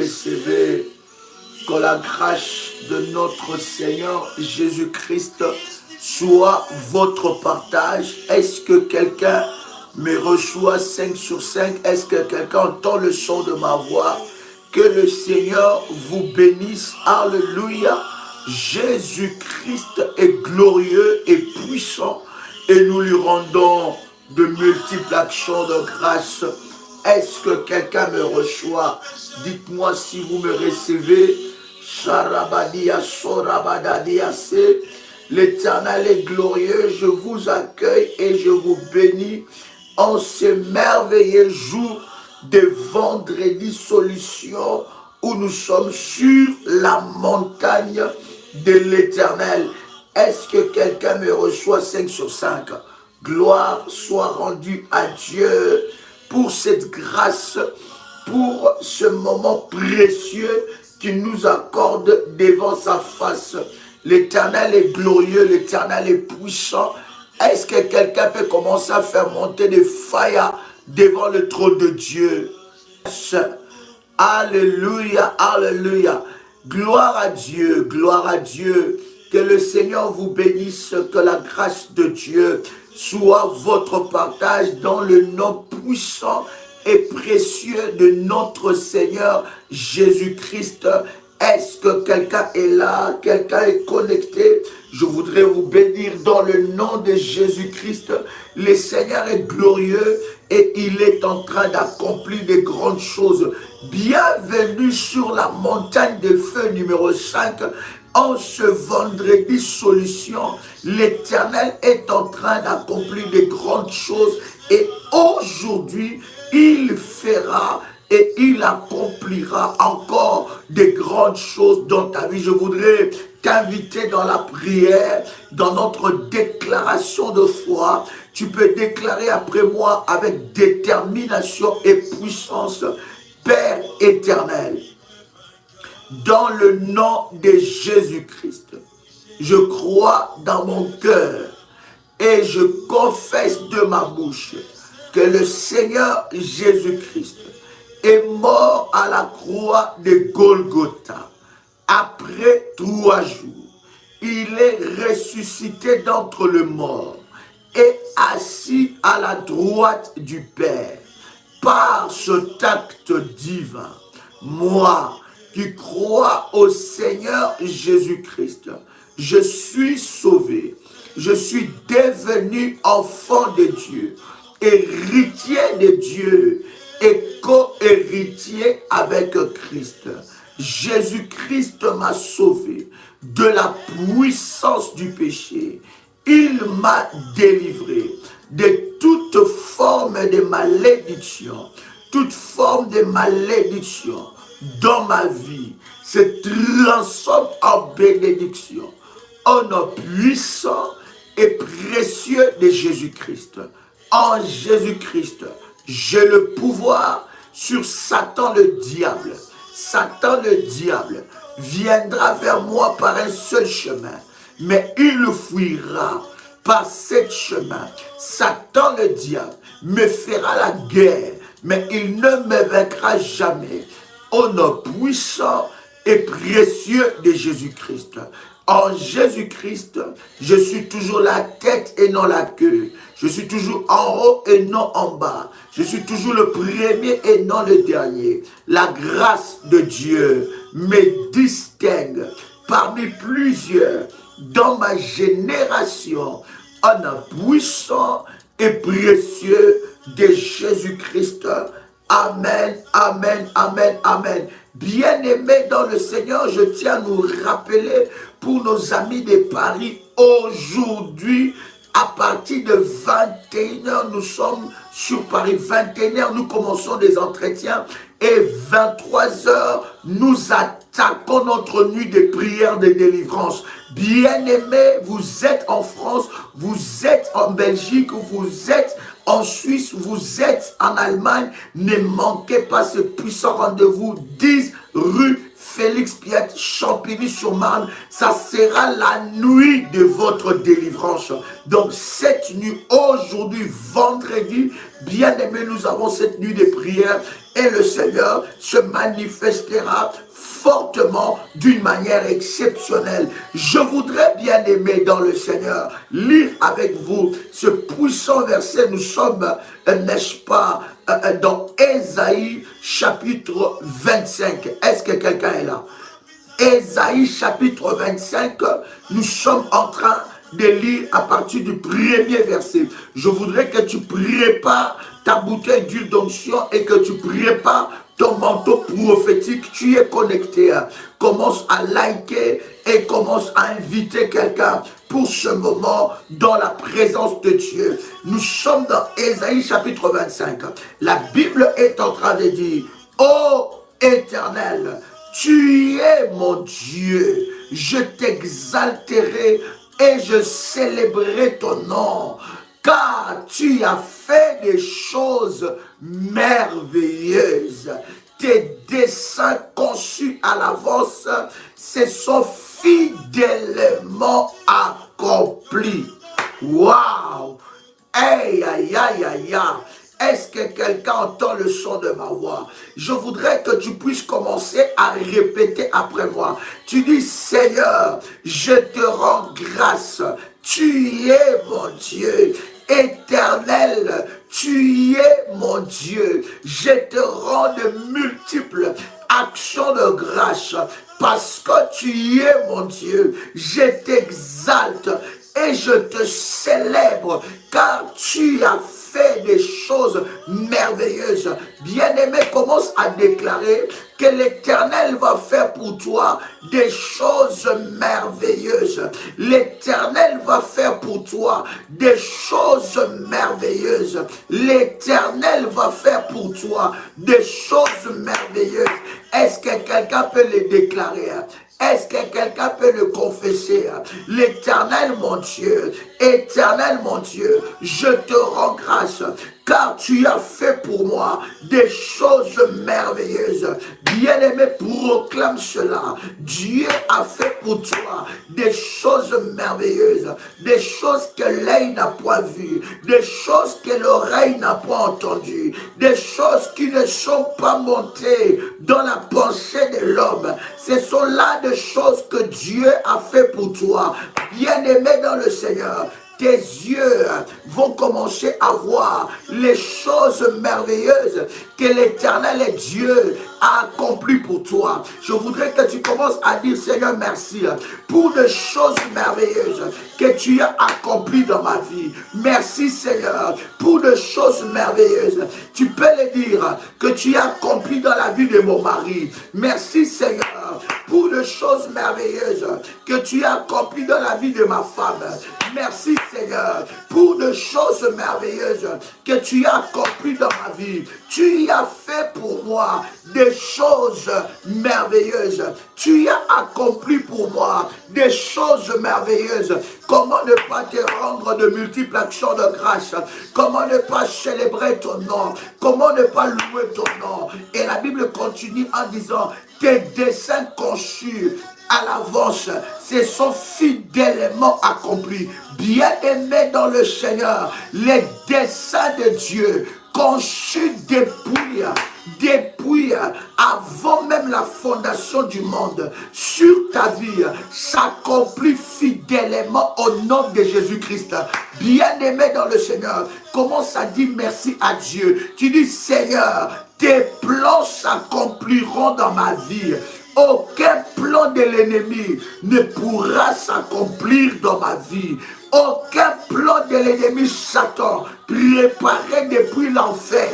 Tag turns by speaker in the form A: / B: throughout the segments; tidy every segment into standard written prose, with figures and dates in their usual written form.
A: recevez, que la grâce de notre Seigneur Jésus-Christ soit votre partage. Est-ce que quelqu'un me reçoit 5 sur 5? Est-ce que quelqu'un entend le son de ma voix? Que le Seigneur vous bénisse. Alléluia. Jésus-Christ est glorieux et puissant et nous lui rendons de multiples actions de grâce. Est-ce que quelqu'un me reçoit? Dites-moi si vous me recevez. L'Éternel est glorieux, je vous accueille et je vous bénis en ce merveilleux jour de vendredi solution où nous sommes sur la montagne de l'Éternel. Est-ce que quelqu'un me reçoit 5 sur 5? Gloire soit rendue à Dieu pour cette grâce, pour ce moment précieux qu'il nous accorde devant sa face. L'Éternel est glorieux, l'Éternel est puissant. Est-ce que quelqu'un peut commencer à faire monter des fire devant le trône de Dieu? Alléluia, alléluia. Gloire à Dieu, gloire à Dieu. Que le Seigneur vous bénisse, que la grâce de Dieu soit votre partage dans le nom puissant et précieux de notre Seigneur Jésus-Christ. Est-ce que quelqu'un est là? Quelqu'un est connecté? Je voudrais vous bénir dans le nom de Jésus-Christ. Le Seigneur est glorieux et il est en train d'accomplir de grandes choses. Bienvenue sur la montagne de feu numéro 5. En ce vendredi solution, l'Éternel est en train d'accomplir de grandes choses et aujourd'hui, il fera et il accomplira encore de grandes choses dans ta vie. Je voudrais t'inviter dans la prière, dans notre déclaration de foi. Tu peux déclarer après moi avec détermination et puissance: Père éternel, dans le nom de Jésus-Christ, je crois dans mon cœur et je confesse de ma bouche que le Seigneur Jésus-Christ est mort à la croix de Golgotha. Après 3 jours, il est ressuscité d'entre les morts et assis à la droite du Père. Par cet acte divin, moi qui crois au Seigneur Jésus-Christ, je suis sauvé. Je suis devenu enfant de Dieu, héritier de Dieu et co-héritier avec Christ. Jésus-Christ m'a sauvé de la puissance du péché. Il m'a délivré de toute forme de malédiction. Toute forme de malédiction dans ma vie se transforme en bénédiction. Au nom puissant et précieux de Jésus-Christ. En Jésus-Christ, j'ai le pouvoir sur Satan le diable. Satan le diable viendra vers moi par un seul chemin, mais il fuira par ce chemin. Satan le diable me fera la guerre, mais il ne me vaincra jamais. Au nom puissant et précieux de Jésus-Christ. En Jésus-Christ, je suis toujours la tête et non la queue. Je suis toujours en haut et non en bas. Je suis toujours le premier et non le dernier. La grâce de Dieu me distingue parmi plusieurs dans ma génération en un puissant et précieux de Jésus-Christ. Amen, amen, amen, amen. Bien-aimés dans le Seigneur, je tiens à nous rappeler pour nos amis de Paris, aujourd'hui, à partir de 21h, nous sommes sur Paris. 21h, nous commençons des entretiens et 23h, nous attaquons notre nuit de prière de délivrance. Bien-aimés, vous êtes en France, vous êtes en Belgique, vous êtes en Suisse, vous êtes en Allemagne. Ne manquez pas ce puissant rendez-vous 10 rue Félix-Piette, Champigny-sur-Marne, ça sera la nuit de votre délivrance. Donc cette nuit, aujourd'hui, vendredi, bien-aimés, nous avons cette nuit de prière et le Seigneur se manifestera fortement d'une manière exceptionnelle. Je voudrais, bien aimé dans le Seigneur, lire avec vous ce puissant verset. Nous sommes, n'est-ce pas, dans Ésaïe chapitre 25. Est-ce que quelqu'un est là? Ésaïe chapitre 25, nous sommes en train de lire à partir du premier verset. Je voudrais que tu prépares ta bouteille d'huile d'onction et que tu prépares ton manteau prophétique. Tu es connecté. Commence à liker et commence à inviter quelqu'un pour ce moment dans la présence de Dieu. Nous sommes dans Ésaïe chapitre 25. La Bible est en train de dire: ô Éternel, tu es mon Dieu, je t'exalterai et je célébrerai ton nom, car tu as fait des choses merveilleuses. Tes desseins conçus à l'avance se sont fidèlement accomplis. Waouh! Aïe, aïe, aïe, aïe, aïe. Est-ce que quelqu'un entend le son de ma voix? Je voudrais que tu puisses commencer à répéter après moi. Tu dis: Seigneur, je te rends grâce. Tu es mon Dieu. Éternel, tu es mon Dieu. Je te rends de multiples actions de grâce parce que tu es mon Dieu. Je t'exalte et je te célèbre car tu as fait des choses merveilleuses. Bien-aimé, commence à déclarer que l'Éternel va faire pour toi des choses merveilleuses. L'Éternel va faire pour toi des choses merveilleuses. L'Éternel va faire pour toi des choses merveilleuses. Est-ce que quelqu'un peut les déclarer? Est-ce que quelqu'un peut le confesser? L'Éternel mon Dieu, Éternel mon Dieu, je te rends grâce car tu as fait pour moi des choses merveilleuses. Bien-aimé, proclame cela. Dieu a fait pour toi des choses merveilleuses, des choses que l'œil n'a point vues, des choses que l'oreille n'a pas entendues, des choses qui ne sont pas montées dans la pensée de l'homme. Ce sont là des choses que Dieu a fait pour toi. Bien-aimé dans le Seigneur, tes yeux vont commencer à voir les choses merveilleuses que l'Éternel et Dieu a accomplies pour toi. Je voudrais que tu commences à dire: Seigneur, merci pour les choses merveilleuses que tu as accomplies dans ma vie. Merci Seigneur pour les choses merveilleuses. Tu peux le dire que tu as accompli dans la vie de mon mari. Merci Seigneur pour les choses merveilleuses que tu as accomplies dans la vie de ma femme. Merci Seigneur pour les choses merveilleuses que tu as accomplies dans ma vie. Tu as fait pour moi des choses merveilleuses. Tu as accompli pour moi des choses merveilleuses. Comment ne pas te rendre de multiples actions de grâce? Comment ne pas célébrer ton nom? Comment ne pas louer ton nom? Et la Bible continue en disant: tes desseins conçus à l'avance se sont fidèlement accomplis. Bien-aimés dans le Seigneur, les desseins de Dieu conçus depuis avant même la fondation du monde sur ta vie s'accomplit fidèlement au nom de Jésus-Christ. Bien-aimé dans le Seigneur, commence à dire merci à Dieu. Tu dis: Seigneur, tes plans s'accompliront dans ma vie. Aucun plan de l'ennemi ne pourra s'accomplir dans ma vie. Aucun plan de l'ennemi Satan préparé depuis l'enfer,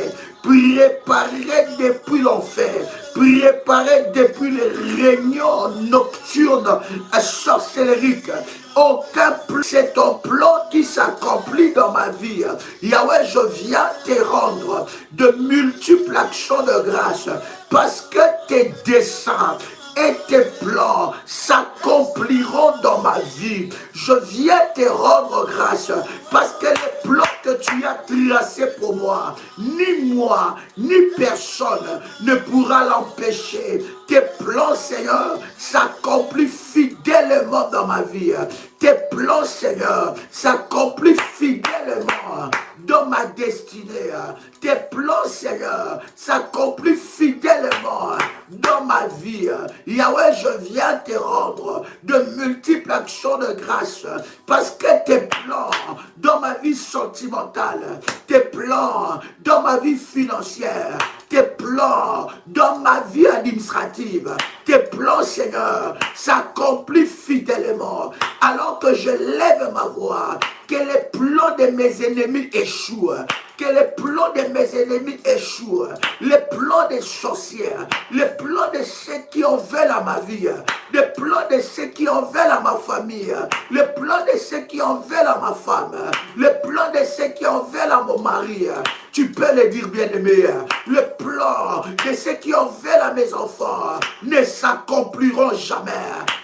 A: préparé depuis les réunions nocturnes sorcelleriques. Aucun plan, c'est ton plan qui s'accomplit dans ma vie. Yahweh, je viens te rendre de multiples actions de grâce parce que tes desseins et tes plans s'accompliront dans ma vie. Je viens te rendre grâce parce que les plans que tu as tracés pour moi, ni personne ne pourra l'empêcher. Tes Tes plans, Seigneur, s'accomplissent fidèlement dans ma vie. Tes plans, Seigneur, s'accomplissent fidèlement dans ma destinée. Tes plans, Seigneur, s'accomplissent fidèlement dans ma vie. Yahweh, je viens te rendre de multiples actions de grâce parce que tes plans dans ma vie sentimentale, tes plans dans ma vie financière, tes plans dans ma vie administrative, tes plans, Seigneur, s'accomplissent fidèlement. Alors que je lève ma voix, que les plans de mes ennemis échouent, que les plans de mes ennemis échouent, les plans des sorcières, les plans de ceux qui en veulent à ma vie, les plans de ceux qui en veulent à ma famille, les plans de ceux qui en veulent à ma femme, les plans de ceux qui en veulent à mon mari. Tu peux le dire, bien-aimé, le plan de ceux qui en veulent à mes enfants ne s'accompliront jamais,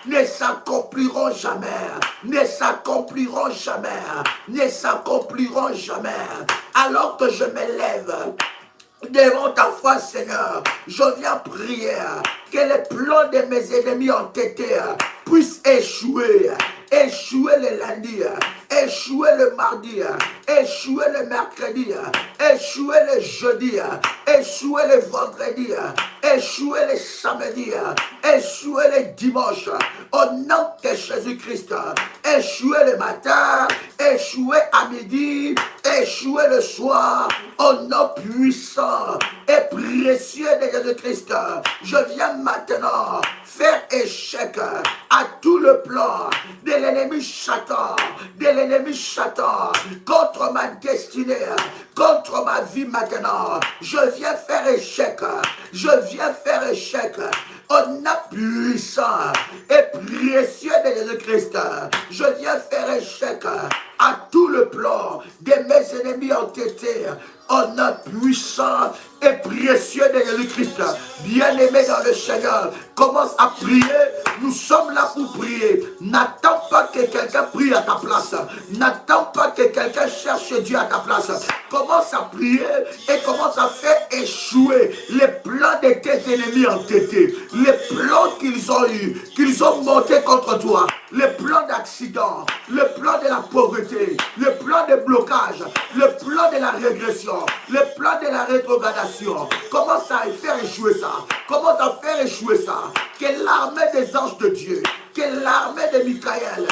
A: ne s'accompliront jamais, ne s'accompliront jamais, ne s'accompliront jamais. Alors que je me lève devant ta foi, Seigneur, je viens prier que les plans de mes ennemis entêtés puissent échouer. Échouer le lundi, échouer le mardi, échouer le mercredi, échouer le jeudi, échouer le vendredi, échouer le samedi, échouer le dimanche. Au nom de Jésus-Christ, échouer le matin, échouer à midi, échouer le soir. Au nom puissant et précieux de Jésus-Christ, je viens maintenant faire échec à tout le plan de l'ennemi Satan, contre ma destinée, contre ma vie maintenant. Je viens faire échec, au nom puissant et précieux de Jésus-Christ. Je viens faire échec à tout le plan de mes ennemis entêtés, au nom puissant et précieux de Jésus-Christ. Bien-aimé dans le Seigneur, commence à prier. Nous sommes là pour prier. N'attends pas que quelqu'un prie à ta place. N'attends pas que quelqu'un cherche Dieu à ta place. Commence à prier et commence à faire échouer les plans de tes ennemis entêtés. Les plans qu'ils ont eus, qu'ils ont montés contre toi. Le plan d'accident, le plan de la pauvreté, le plan de blocage, le plan de la régression, le plan de la rétrogradation. Commence à faire échouer ça. Commence à faire échouer ça. Que l'armée des anges de Dieu, que l'armée de Michael,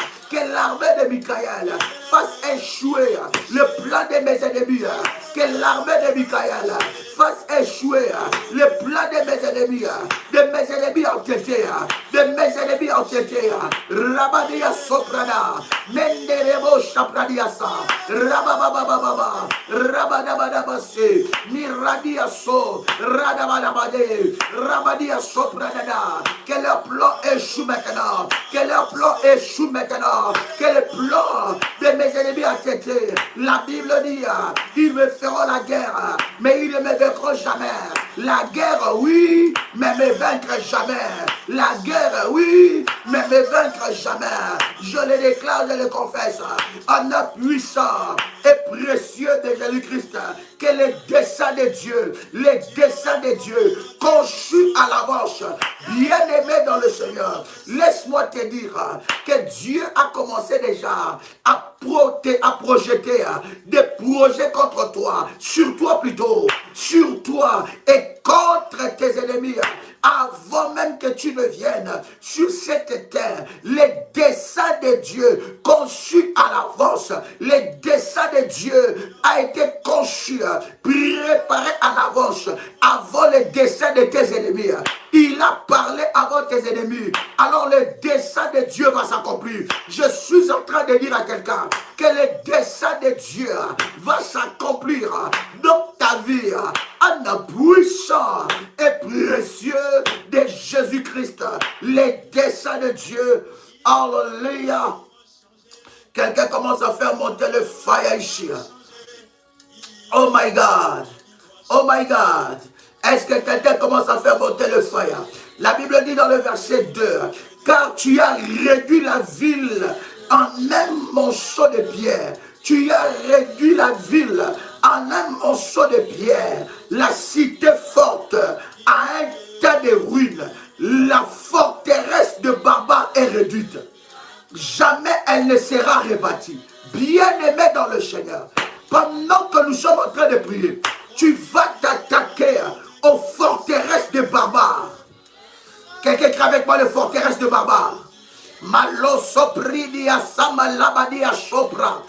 A: fasse échouer le plan de mes ennemis. Que l'armée de Michael fasse échouer le plan de mes ennemis entêtés, Rabadia Soprana, Menderebo Shapradiasa, Rababababa, Rabadabadabase, Miradia So, Radabadabade, Rabadia Sopranada. Que leur plan échoue maintenant, que leur plan échoue maintenant, que le plan de mes ennemis entêtés. La Bible dit, ils me feront la guerre, mais ils ne me vaincront jamais. La guerre, oui, mais me vaincre jamais. La guerre, oui, mais me vaincre jamais. Je le déclare, je le confesse, en nom puissant et précieux de Jésus-Christ, que les desseins de Dieu, conçus à l'avance, bien-aimé dans le Seigneur, laisse-moi te dire que Dieu a commencé déjà à projeter des projets contre toi, sur toi plutôt, sur toi et contre tes ennemis. Avant même que tu ne viennes sur cette terre, les desseins de Dieu conçus à l'avance, les desseins de Dieu a été conçus, préparés à l'avance, avant les desseins de tes ennemis. Il a parlé avant tes ennemis. Alors le dessein de Dieu va s'accomplir. Je suis en train de dire à quelqu'un que le dessein de Dieu va s'accomplir dans ta vie. En puissant et précieux de Jésus-Christ. Les desseins de Dieu. Alléluia. Quelqu'un commence à faire monter le fire ici. Oh my God. Oh my God. Est-ce que quelqu'un commence à faire monter le fire? La Bible dit dans le verset 2, car tu as réduit la ville en un monceau de pierre. Tu as réduit la ville en un monceau de pierre. La cité forte à un tas de ruines. est bâti. Bien-aimé dans le Seigneur, pendant que nous sommes en train de prier, tu vas t'attaquer aux forteresses des barbares. Quelqu'un qui avec moi les forteresses des barbares. Malo sopridia samalabadia sopra.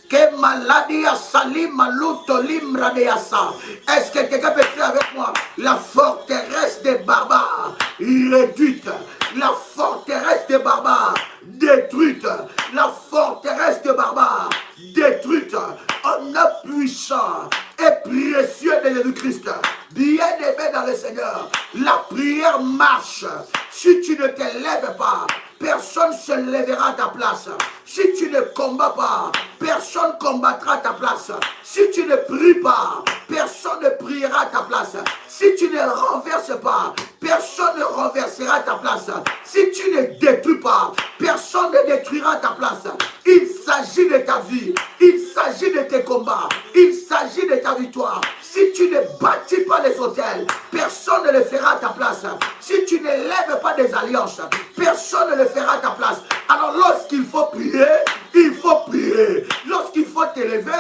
A: Que maladia salim maluto limra de asa. Est-ce que quelqu'un peut écrire avec moi? La forteresse des barbares réduite. La forteresse des barbares détruite. La forteresse des barbares détruite. En est puissant et précieux de Jésus-Christ. Bien-aimé dans le Seigneur, la prière marche. Si tu ne te lèves pas, personne ne se lèvera à ta place. Si tu ne combats pas, personne ne combattra à ta place. Si tu ne pries pas, personne ne priera à ta place. Si tu ne renverses pas, personne ne renversera à ta place. Si tu ne détruis pas, personne ne détruira à ta place. Il s'agit de ta vie. Il s'agit de tes combats. Il s'agit de ta victoire. Si tu ne bâtis pas les hôtels, personne ne le fera à ta place. Si tu ne lèves pas des alliances, personne ne le fera à ta place. Alors lorsqu'il faut prier, il faut prier. Lorsqu'il faut t'élever,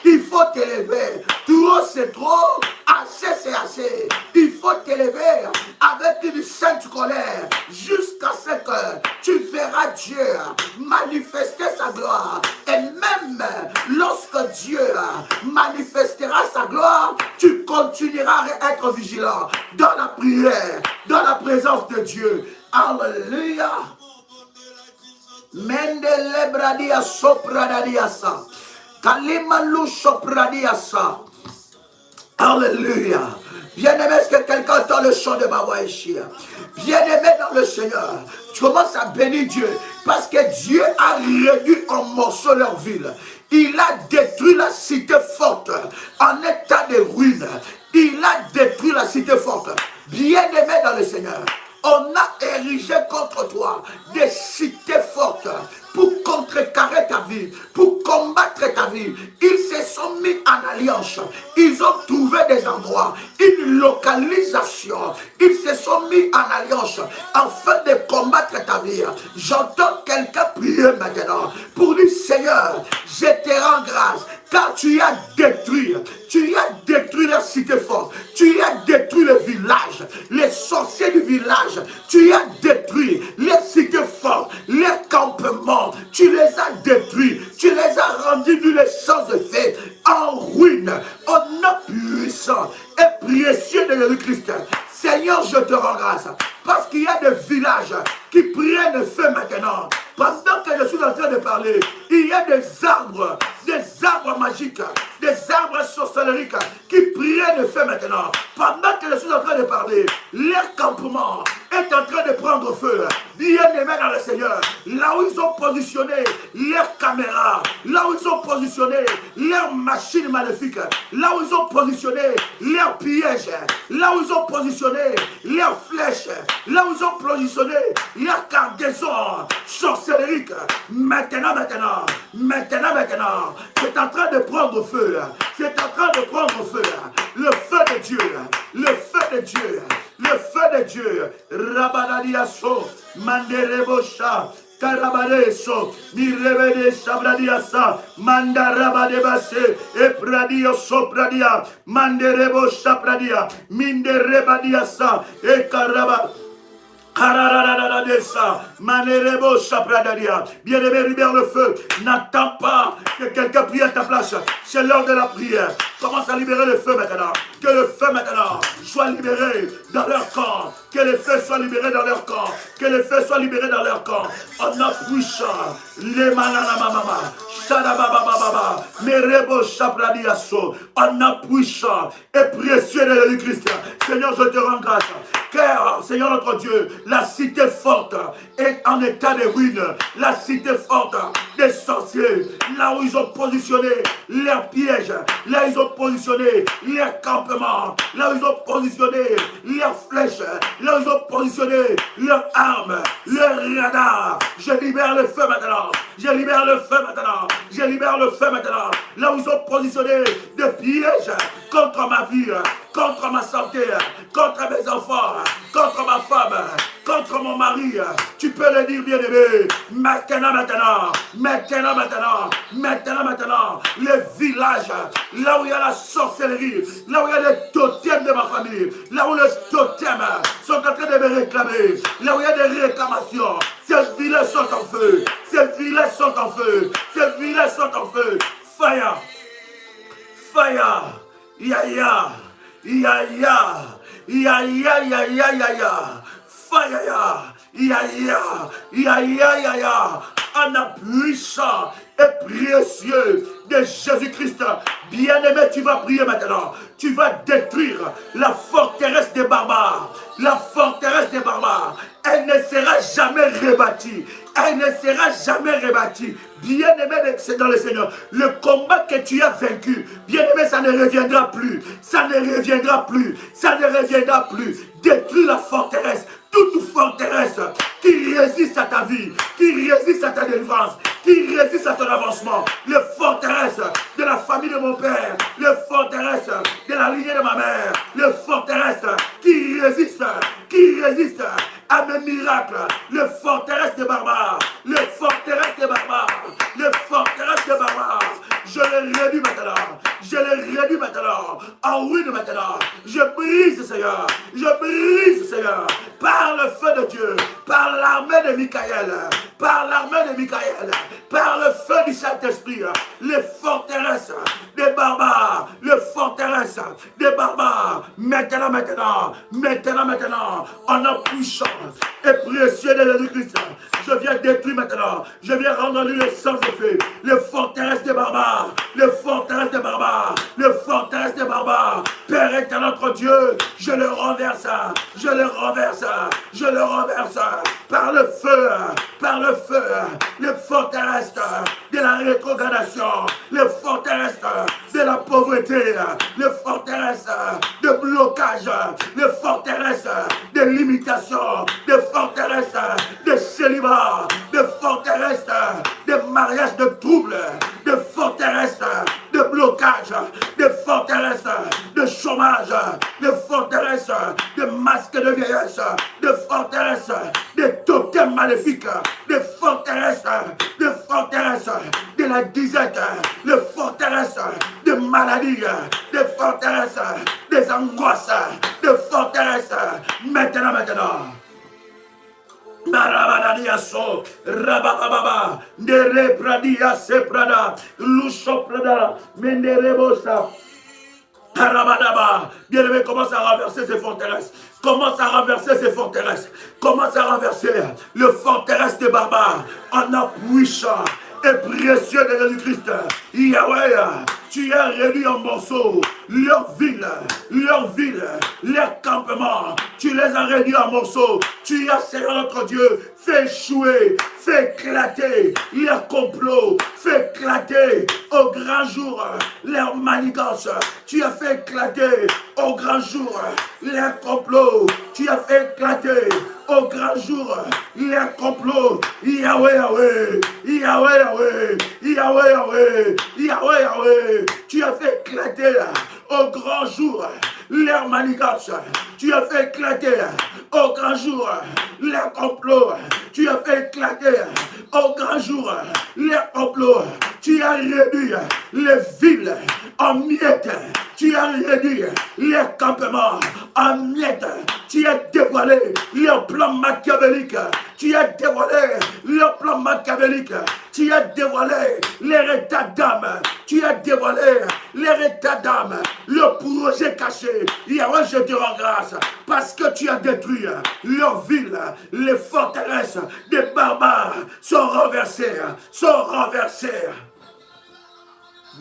A: il faut t'élever. Trop c'est trop, assez c'est assez. Il faut t'élever avec une sainte colère jusqu'à ce que tu verras Dieu manifester sa gloire. Et même lorsque Dieu manifestera sa gloire, tu continueras à être vigilant dans la prière, dans la présence de Dieu. Alléluia. Mendele bradia sopradiasa. Kalimalu sopradiasa. Alléluia. Bien-aimé, est-ce que quelqu'un entend le chant de ma voix ici? Bien-aimé dans le Seigneur, tu commences à bénir Dieu parce que Dieu a réduit en morceaux leur ville. Il a détruit la cité forte en état de ruine. Il a détruit la cité forte. Bien-aimé dans le Seigneur, on a érigé contre toi des cités fortes pour contrecarrer ta vie, pour combattre ta vie. Ils se sont mis en alliance. Ils ont trouvé des endroits, une localisation. Ils se sont mis en alliance afin de combattre ta vie. J'entends quelqu'un prier maintenant pour dire Seigneur, je te rends grâce car tu as détruit la cité forte, tu as détruit le village, les sorciers du village, tu as détruit les cités fortes, les campements, tu les as détruits, tu les as rendus nuls et sans effet, en ruine, en nom puissant et précieux de Jésus-Christ. Seigneur, je te rends grâce parce qu'il y a des villages qui prennent feu maintenant. Pendant que je suis en train de parler, il y a des arbres magiques, des arbres sorcelleries qui prennent feu maintenant. Pendant que je suis en train de parler, leur campement est en train de prendre feu. Bien-aimés dans le Seigneur, là où ils ont positionné leurs caméras, là où ils ont positionné leurs machines maléfiques, là où ils ont positionné leurs pièges, là où ils ont positionné leurs flèches, là où ils ont positionné leurs cargaisons sorcelleriques, maintenant, c'est en train de prendre feu, c'est en train de prendre feu, le feu de Dieu, le feu de Dieu, le feu de Dieu, Rabadadiaso, Manderebosha, Karabareso, Mirevede Sabradiasa, Mandarabadebase, Epradio Sopradia, Manderebo Sapradia, Minderebadiasa, Ekaraba. Bien-aimé, libère le feu. N'attends pas que quelqu'un prie à ta place. C'est l'heure de la prière. Commence à libérer le feu maintenant. Que le feu maintenant soit libéré dans leur corps. Que le feu soit libéré dans leur corps. Que le feu soit libéré dans leur corps. En puissant. Les mananamama. Shadababababa. Merebo Shabradiaso. En puissant et précieux de Jésus-Christ. Seigneur, je te rends grâce. Car, Seigneur notre Dieu, la cité forte est en état de ruine. La cité forte des sorciers, là où ils ont positionné leurs pièges, là où ils ont positionné leurs campements, là où ils ont positionné leurs flèches, là où ils ont positionné leurs armes, leurs radars. Je libère le feu maintenant. Je libère le feu maintenant. Je libère le feu maintenant. Là où ils ont positionné des pièges contre ma vie, contre ma santé, contre mes enfants, contre ma femme, contre contre mon mari. Tu peux le dire, bien-aimé. Maintenant, le village, là où il y a la sorcellerie, là où il y a les totems de ma famille, là où les totems sont en train de me réclamer, là où il y a des réclamations, ces villages sont en feu, ces villages sont en feu, ces villages sont en feu. Fire, fire, ya ya, ya ya, ya ya ya ya ya ya, fire ya, ya ya, ya ya ya ya, en puissant et précieux de Jésus-Christ. Bien-aimé, tu vas prier maintenant. Tu vas détruire la forteresse des barbares. La forteresse des barbares. Elle ne sera jamais rebâtie. Elle ne sera jamais rebâtie. Bien-aimé, c'est dans le Seigneur. Le combat que tu as vaincu, bien-aimé, ça ne reviendra plus. Ça ne reviendra plus. Ça ne reviendra plus. Détruis la forteresse. Toute forteresse qui résiste à ta vie, qui résiste à ta délivrance, qui résiste à ton avancement, le forteresse de la famille de mon père, le forteresse de la lignée de ma mère, le forteresse qui résiste à mes miracles, le forteresse des barbares, le forteresse des barbares, le forteresse des barbares, je le réduis maintenant, je le réduis maintenant, en ruine maintenant, je brise Seigneur, par le feu de Dieu, par l'armée de Michael, par le feu du Saint-Esprit, les forteresses des barbares, les forteresses des barbares, maintenant, en en puissant et précieux de Jésus-Christ, je viens détruire maintenant, je viens rendre le sans effet, les forteresses des barbares, les forteresses des barbares, les forteresses des barbares, Père éternel notre Dieu, je le renverse, par le feu, les forteresses de la rétrogradation, les forteresses de la pauvreté, les forteresses de blocage, les forteresses de limitation, les forteresses de célibat, les forteresses de mariage de troubles, des forteresses de blocage, des forteresses de chômage, des forteresses de masques de vieillesse, des forteresses de totems maléfiques, des forteresses de la disette, des forteresses de maladies, des forteresses des angoisses, des forteresses maintenant. Marabadiaso, Rabababa, Nere Pradia Seprada, Luso Prada, Menderebosa, Harabadaba. Bien-aimé, commence à renverser ces forteresses. Commence à renverser ces forteresses. Commence à renverser le forteresse des barbares en appuissant et précieux de Jésus-Christ. Yahweh, tu as réduit en morceaux leur ville, leur campement. Tu les as réduits en morceaux. Tu as, Seigneur notre Dieu, fait échouer, fait éclater leurs complots, fait éclater au grand jour leurs manigances. Tu as fait éclater au grand jour leurs complots. Tu as fait éclater au grand jour leurs complots. Yahweh, Yahweh, Yahweh, Yahweh, Yahweh, Yahweh, Yahweh, Yahweh. Tu as fait éclater au grand jour leurs manigances. Tu as fait éclater au grand jour leurs complots. Tu as fait éclater au grand jour leurs complots. Tu as réduit les villes en miettes. Tu as réduit les campements en miettes. Tu as dévoilé leurs plans machiavéliques. Tu as dévoilé leurs plans machiavéliques. Tu as dévoilé leur état d'âme. Tu as dévoilé leur état d'âme. Le projet caché. Yahweh, je te rends grâce parce que tu as détruit leur ville. Les forteresses des barbares sont renversées.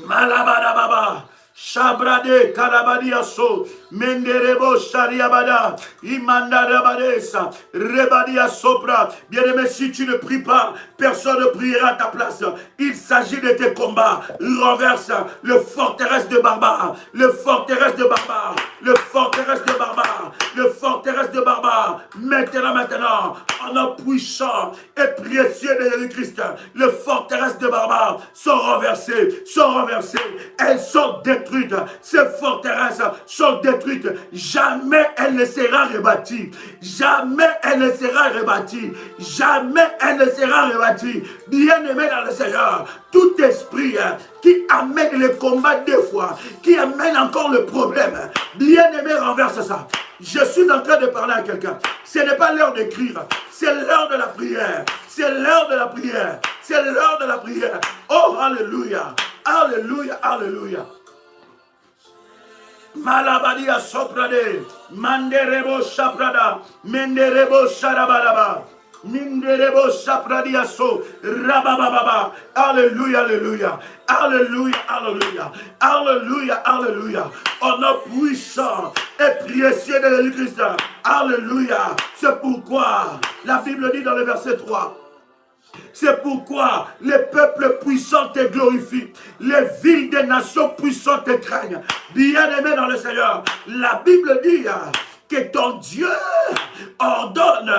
A: Malabadababa. Shabrade Karabadiaso, Menderebo Shariabada, Imandarabadesa, Rebadia Sopra. Bien-aimé, si tu ne pries pas, personne ne priera à ta place. Il s'agit de tes combats. Renverse le forteresse de barbares, le forteresse de barbares, le forteresse de barbares, le forteresse de barbares. Maintenant, au nom puissant et précieux de Jésus-Christ, les forteresses des barbares sont renversées, elles sont détruites. Ces forteresses sont détruites. Jamais elle ne sera rebâtie. Jamais elle ne sera rebâtie. Jamais elle ne sera rebâtie. Bien-aimé dans le Seigneur, tout esprit qui amène le combat deux fois, qui amène encore le problème, bien-aimé, renverse ça. Je suis en train de parler à quelqu'un. Ce n'est pas l'heure d'écrire, c'est l'heure de la prière. C'est l'heure de la prière. C'est l'heure de la prière. Oh, alléluia. Alléluia, alléluia. Malabadia soprade, manderebo shaprada, menderebo sharabaraba, minderebo shapradiaso, rabababa. Alléluia, alléluia. Alléluia, alléluia, alléluia, alléluia. Au nom puissant et précieux de Jésus-Christ. Alléluia. C'est pourquoi la Bible dit dans le verset 3. C'est pourquoi les peuples puissants te glorifient. Les villes des nations puissantes te craignent. Bien-aimé dans le Seigneur, la Bible dit que ton Dieu ordonne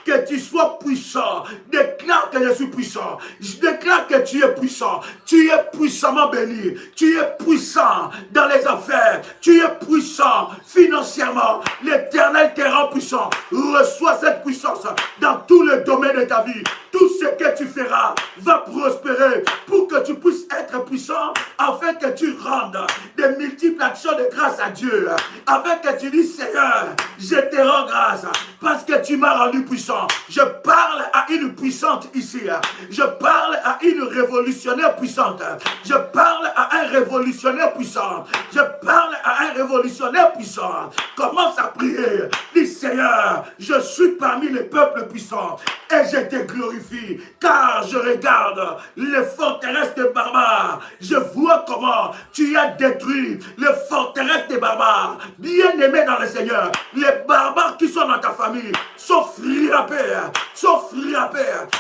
A: que tu sois puissant. Déclare que je suis puissant. Je déclare que tu es puissant. Tu es puissamment béni. Tu es puissant dans les affaires. Tu es puissant financièrement. L'Éternel te rend puissant. Reçois cette puissance dans tous les domaines de ta vie. Tout ce que tu feras va prospérer pour que tu puisses être puissant afin que tu rendes des multiples actions de grâce à Dieu. Afin que tu dises, Seigneur, je te rends grâce parce que tu m'as rendu puissant. Je parle à une puissante ici. Je parle à une révolutionnaire puissante. Je parle à un révolutionnaire puissant. Je parle à un révolutionnaire puissant. Commence à prier. Dis, Seigneur, je suis parmi les peuples puissants et je te glorifie car je regarde les forteresses des barbares. Je vois comment tu as détruit les forteresses des barbares. Bien-aimé dans le Seigneur, les barbares qui sont dans ta famille sont frappés.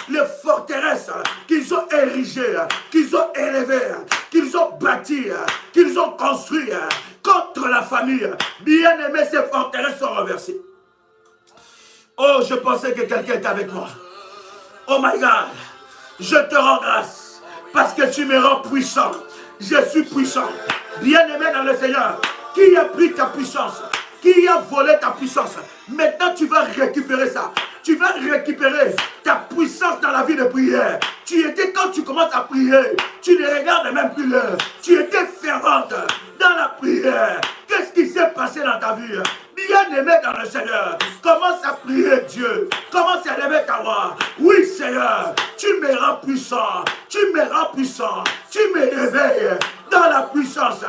A: Les forteresses qu'ils ont érigées, qu'ils ont élevées, qu'ils ont bâties, qu'ils ont construites contre la famille. Bien-aimé, ces forteresses sont renversées. Oh, je pensais que quelqu'un était avec moi. Oh my God, je te rends grâce parce que tu me rends puissant. Je suis puissant. Bien-aimé dans le Seigneur, qui a pris ta puissance? Qui a volé ta puissance? Maintenant, tu vas récupérer ça. Tu vas récupérer ta puissance dans la vie de prière. Tu étais, quand tu commences à prier, tu ne regardes même plus l'heure. Tu étais fervente dans la prière. Qu'est-ce qui s'est passé dans ta vie? Bien-aimé dans le Seigneur, commence à prier Dieu. Commence à lever ta voix. Oui, Seigneur, tu me rends puissant. Tu me rends puissant. Tu me réveilles dans la puissance.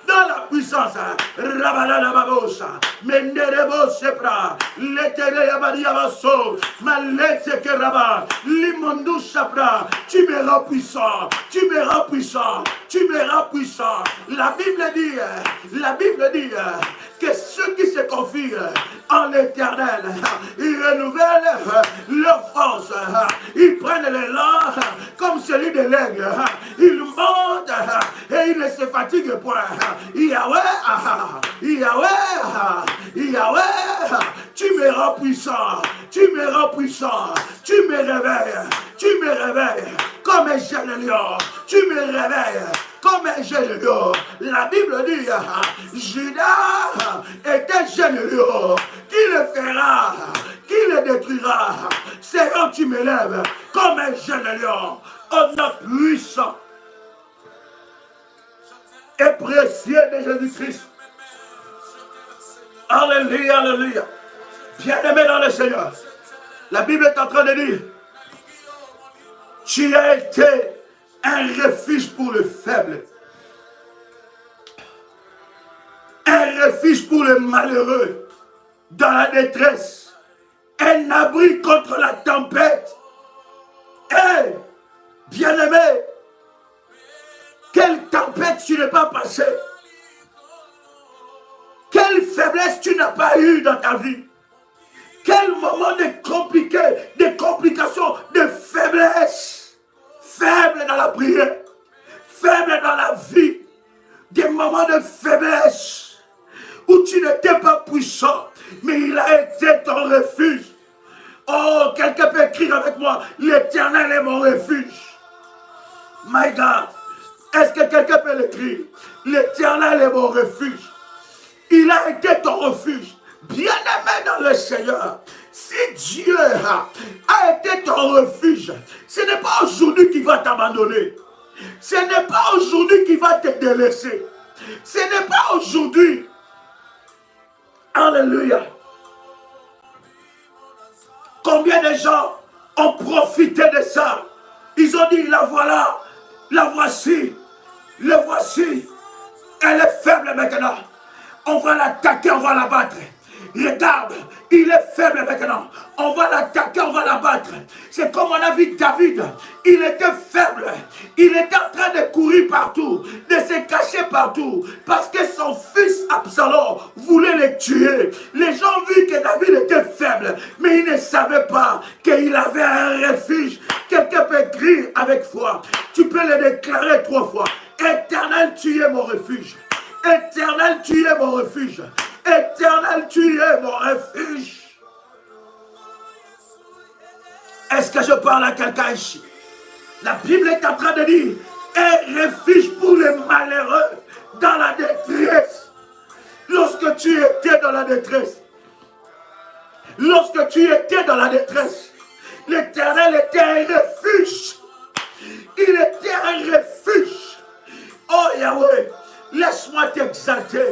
A: Dans la puissance. Rabalababosha. Menderebo sepra. Letere yabadiabaso. Malete keraba. Limondu sapra. Tu me rends puissant. Tu me rends puissant. Tu me rends puissant. La Bible dit que ceux qui se confient en l'Éternel, ils renouvellent leur force. Ils prennent l'élan comme celui de l'aigle. Ils montent et ils ne se fatiguent point. Yahweh, Yahweh, Yahweh, tu me rends puissant. Tu me rends puissant. Tu me réveilles. Tu me réveilles comme un jeune lion. Tu me réveilles comme un jeune lion. La Bible dit, Judas est un jeune lion. Qui le fera? Qui le détruira? Seigneur, tu m'élèves comme un jeune lion. Au nom puissant et précieux de Jésus-Christ. Alléluia, alléluia. Bien-aimé dans le Seigneur, la Bible est en train de dire, tu as été un refuge pour le faible, un refuge pour le malheureux dans la détresse, un abri contre la tempête. Et, bien-aimé, quelle tempête tu n'es pas passé? Quelle faiblesse tu n'as pas eu dans ta vie? Quel moment de complications, de faiblesse? Faible dans la prière, faible dans la vie, des moments de faiblesse où tu n'étais pas puissant, mais il a été ton refuge. Oh Oh, quelqu'un peut écrire avec moi, l'Éternel est mon refuge. My God. Est-ce que quelqu'un peut l'écrire? L'Éternel est mon refuge. Il a été ton refuge. Bien-aimé dans le Seigneur, si Dieu a été ton refuge, ce n'est pas aujourd'hui qu'il va t'abandonner. Ce n'est pas aujourd'hui qu'il va te délaisser. Ce n'est pas aujourd'hui. Alléluia. Combien de gens ont profité de ça? Ils ont dit, la voilà, la voici, le voici. Elle est faible maintenant. On va l'attaquer, on va la battre. Regarde, il est faible maintenant. On va l'attaquer, on va la battre. C'est comme on a vu David. Il était faible. Il était en train de courir partout, de se cacher partout. Parce que son fils Absalom voulait le tuer. Les gens ont vu que David était faible. Mais ils ne savaient pas qu'il avait un refuge. Quelqu'un peut écrire avec foi. Tu peux le déclarer 3 fois. Éternel, tu es mon refuge. Éternel, tu es mon refuge. Éternel, tu es mon refuge. Est-ce que je parle à quelqu'un ici? La Bible est en train de dire un refuge pour les malheureux dans la détresse. Lorsque tu étais dans la détresse, lorsque tu étais dans la détresse, l'Éternel était un refuge. Il était un refuge. Oh Yahweh, laisse-moi t'exalter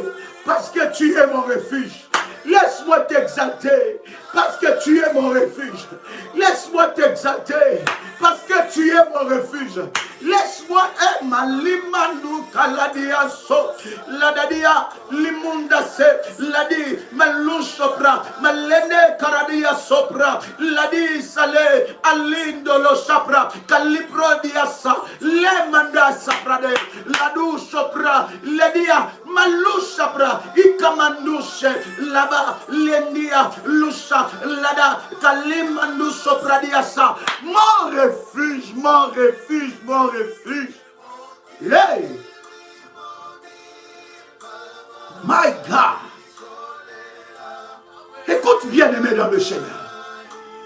A: parce que tu es mon refuge. Laisse-moi t'exalter parce que tu es mon refuge. Laisse-moi t'exalter parce que tu es mon refuge. Laisse-moi malimanu kaladia so ladadia limunda se ladi malun sopra malene karadia sopra ladi sale alindo lo sapra kalipro diasa le manda saprade ladu sopra ledia malu sapra ikamandushe laba lendia lusa lada kalimandu sopra diasa. Mon refuge, mon refuge, mon refuge. Hey! My God! Écoute bien, aimé dans le Seigneur.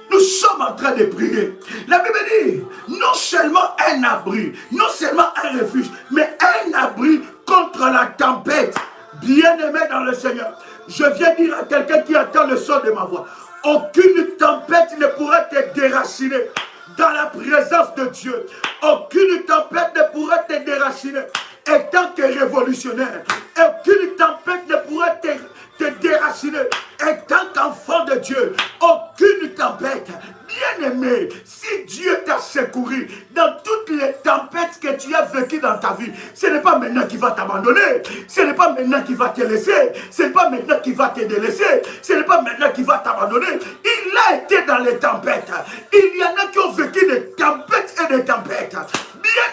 A: Nous sommes en train de prier. La Bible dit, non seulement un abri, non seulement un refuge, mais un abri contre la tempête. Bien-aimé dans le Seigneur. Je viens dire à quelqu'un qui entend le son de ma voix, aucune tempête ne pourra te déraciner dans la présence de Dieu. Aucune tempête ne pourra te déraciner étant que révolutionnaire. Aucune tempête ne pourra te déraciner étant qu'enfant de Dieu. Aucune tempête. Bien-aimé, si Dieu t'a secouru dans toutes les tempêtes que tu as vécues dans ta vie, ce n'est pas maintenant qu'il va t'abandonner, ce n'est pas maintenant qu'il va te laisser, ce n'est pas maintenant qu'il va te délaisser, ce n'est pas maintenant qu'il va t'abandonner. Il a été dans les tempêtes. Il y en a qui ont vécu des tempêtes et des tempêtes.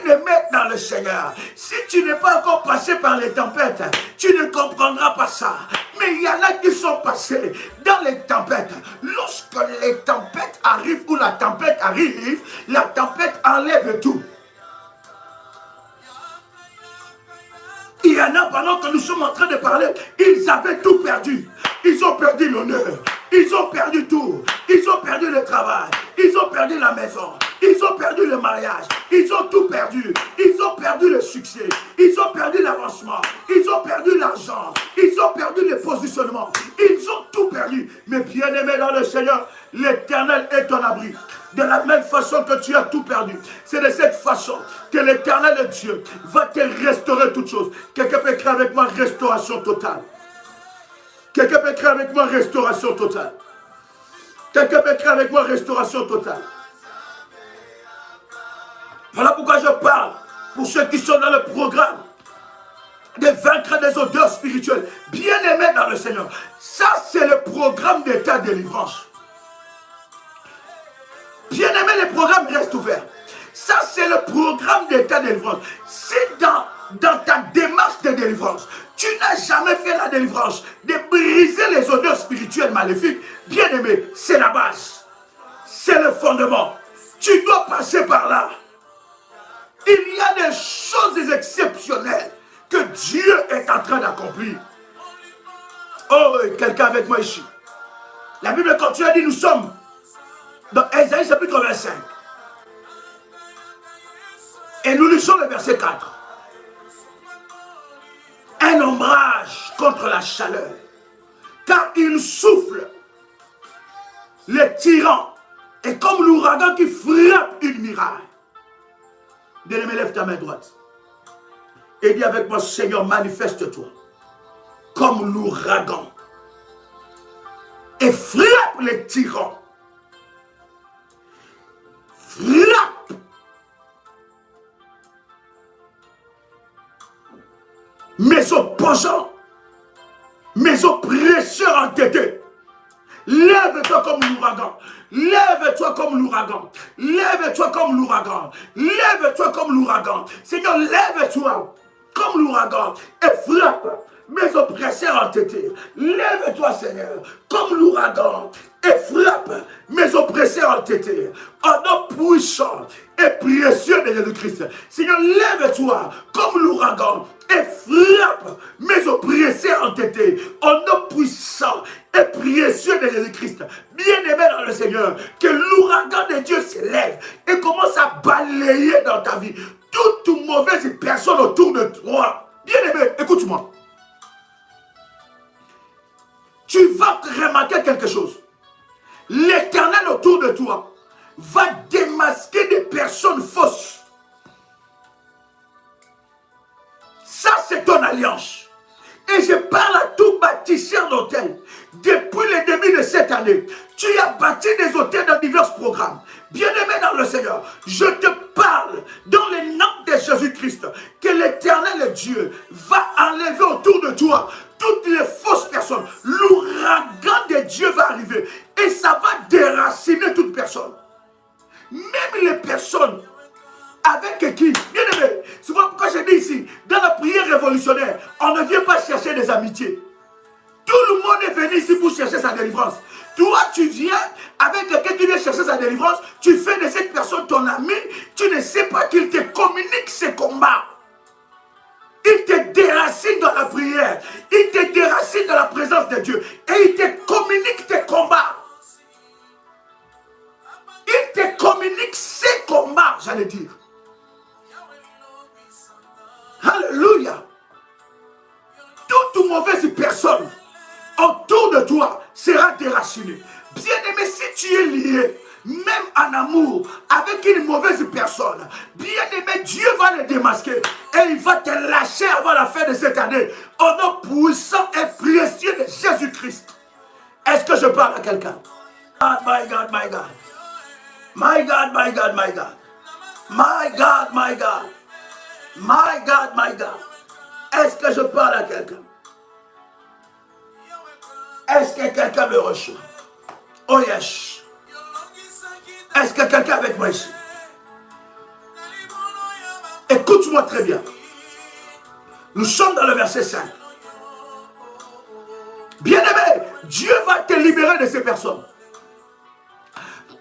A: Bien-aimé dans le Seigneur, si tu n'es pas encore passé par les tempêtes, tu ne comprendras pas ça. Mais il y en a qui sont passés dans les tempêtes. Lorsque les tempêtes arrivent ou la tempête arrive, la tempête enlève tout. Il y en a, pendant que nous sommes en train de parler, ils avaient tout perdu. Ils ont perdu l'honneur. Ils ont perdu tout. Ils ont perdu le travail. Ils ont perdu la maison. Ils ont perdu le mariage. Ils ont tout perdu. Ils ont perdu le succès. Ils ont perdu l'avancement. Ils ont perdu l'argent. Ils ont perdu le positionnement. Ils ont tout perdu. Mais bien-aimé dans le Seigneur, l'Éternel est ton abri. De la même façon que tu as tout perdu. C'est de cette façon que l'Éternel Dieu va te restaurer toutes choses. Quelqu'un peut écrire avec moi restauration totale. Quelqu'un peut écrire avec moi restauration totale. Quelqu'un peut écrire avec moi restauration totale. Voilà pourquoi je parle pour ceux qui sont dans le programme de vaincre des odeurs spirituelles. Bien-aimés dans le Seigneur. Ça, c'est le programme d'état de délivrance. Bien-aimé, le programme reste ouvert. Ça, c'est le programme d'état de délivrance. Si dans ta démarche de délivrance, tu n'as jamais fait la délivrance de briser les odeurs spirituelles maléfiques, bien-aimé, c'est la base. C'est le fondement. Tu dois passer par là. Il y a des choses exceptionnelles que Dieu est en train d'accomplir. Oh, quelqu'un avec moi ici. La Bible continue à dire, nous sommes Dans Ésaïe chapitre 25. Et nous lisons le verset 4. Un ombrage contre la chaleur, car il souffle, les tyrans, et comme l'ouragan qui frappe une muraille. Bien-aimé, lève ta main droite. Et dis avec moi, Seigneur, manifeste-toi comme l'ouragan. Et frappe les tyrans. Frappe. Mes opposants, mes oppresseurs entêtés. Lève-toi comme l'ouragan. Lève-toi comme l'ouragan. Lève-toi comme l'ouragan. Lève-toi comme l'ouragan. Seigneur, lève-toi comme l'ouragan et frappe mes oppresseurs entêtés. Lève-toi, Seigneur, comme l'ouragan et frappe mes oppresseurs entêtés. En nom puissant et précieux de Jésus-Christ. Seigneur, lève-toi comme l'ouragan et frappe mes oppresseurs entêtés. En nom puissant et précieux de Jésus-Christ. Bien-aimé dans le Seigneur, que l'ouragan de Dieu s'élève et commence à balayer dans ta vie toute mauvaise personne autour de toi. Bien-aimé, écoute-moi. Tu vas remarquer quelque chose. L'Éternel autour de toi va démasquer des personnes fausses. Ça, c'est ton alliance. Et je parle à tout bâtisseur d'hôtels. Depuis le début de cette année, tu as bâti des hôtels dans divers programmes. Bien-aimé dans le Seigneur, je te parle dans le nom de Jésus-Christ que l'Éternel Dieu va enlever autour de toi toutes les fausses personnes. L'ouragan de Dieu va arriver et ça va déraciner toute personne. Même les personnes avec qui, bien aimé, c'est pourquoi je dis ici, dans la prière révolutionnaire, on ne vient pas chercher des amitiés. Tout le monde est venu ici pour chercher sa délivrance. Toi, tu viens avec quelqu'un qui vient chercher sa délivrance, tu fais de cette personne ton ami, tu ne sais pas qu'il te communique ses combats. Il te déracine dans la prière, il te déracine dans la présence de Dieu et il te communique tes combats. Il te communique ses combats, j'allais dire. Alléluia. Toute mauvaise personne autour de toi sera déracinée. Bien-aimé, si tu es lié, même en amour, avec une mauvaise personne, bien-aimé, Dieu va le démasquer et il va te lâcher avant la fin de cette année au nom puissant et précieux de Jésus-Christ. Est-ce que je parle à quelqu'un? My God, my God. My God, my God, my God. My God, my God. My God, my God. Est-ce que je parle à quelqu'un? Est-ce que quelqu'un me reçoit? Oh yes. Est-ce que quelqu'un avec moi ici? Écoute-moi très bien. Nous sommes dans le verset 5. Bien-aimé, Dieu va te libérer de ces personnes.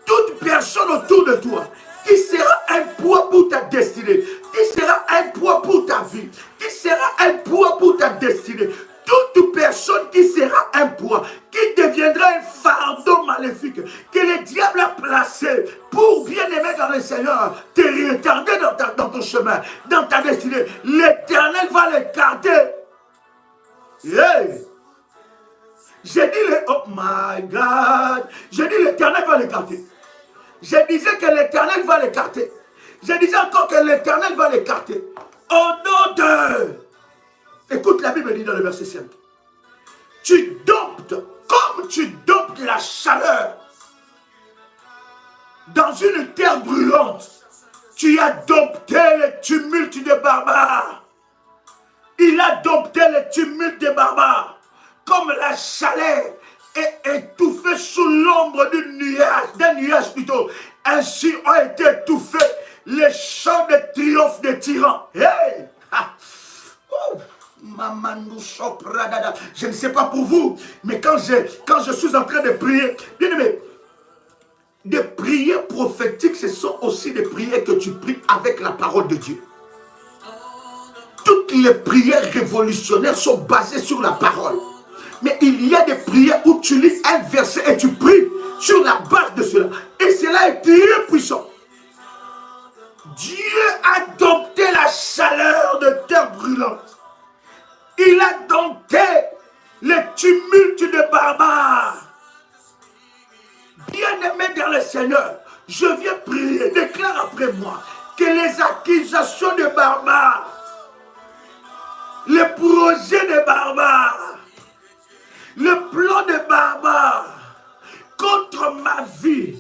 A: Toute personne autour de toi qui sera un poids pour ta destinée, qui sera un poids pour ta vie, qui sera un poids pour ta destinée. Toute personne qui sera un poids, qui deviendra un fardeau maléfique, que le diable a placé pour bien aimer dans le Seigneur, te retarder dans ton chemin, dans ta destinée. L'Éternel va l'écarter. Yeah. J'ai dit, oh my God, j'ai dit l'Éternel va l'écarter. Je disais que l'Éternel va l'écarter. Je disais encore que l'Éternel va l'écarter. Au nom de... Écoute, la Bible dit dans le verset 5. Tu domptes, comme tu domptes la chaleur dans une terre brûlante. Tu as dompté les tumultes des barbares. Il a dompté les tumultes des barbares. Comme la chaleur est étouffée sous l'ombre d'un nuage plutôt. Ainsi ont été étouffés les chants de triomphe des tyrans. Hey! Je ne sais pas pour vous, mais quand je suis en train de prier, bien aimé, des prières prophétiques, ce sont aussi des prières que tu pries avec la parole de Dieu. Toutes les prières révolutionnaires sont basées sur la parole. Mais il y a des prières où tu lis un verset et tu pries sur la base de cela. Et cela est très puissant. Dieu a dompté la chaleur de terre brûlante. Il a dompté les tumultes de barbares. Bien-aimé dans le Seigneur, je viens prier, déclare après moi que les accusations de barbares, les projets de barbares, le plan de barbares contre ma vie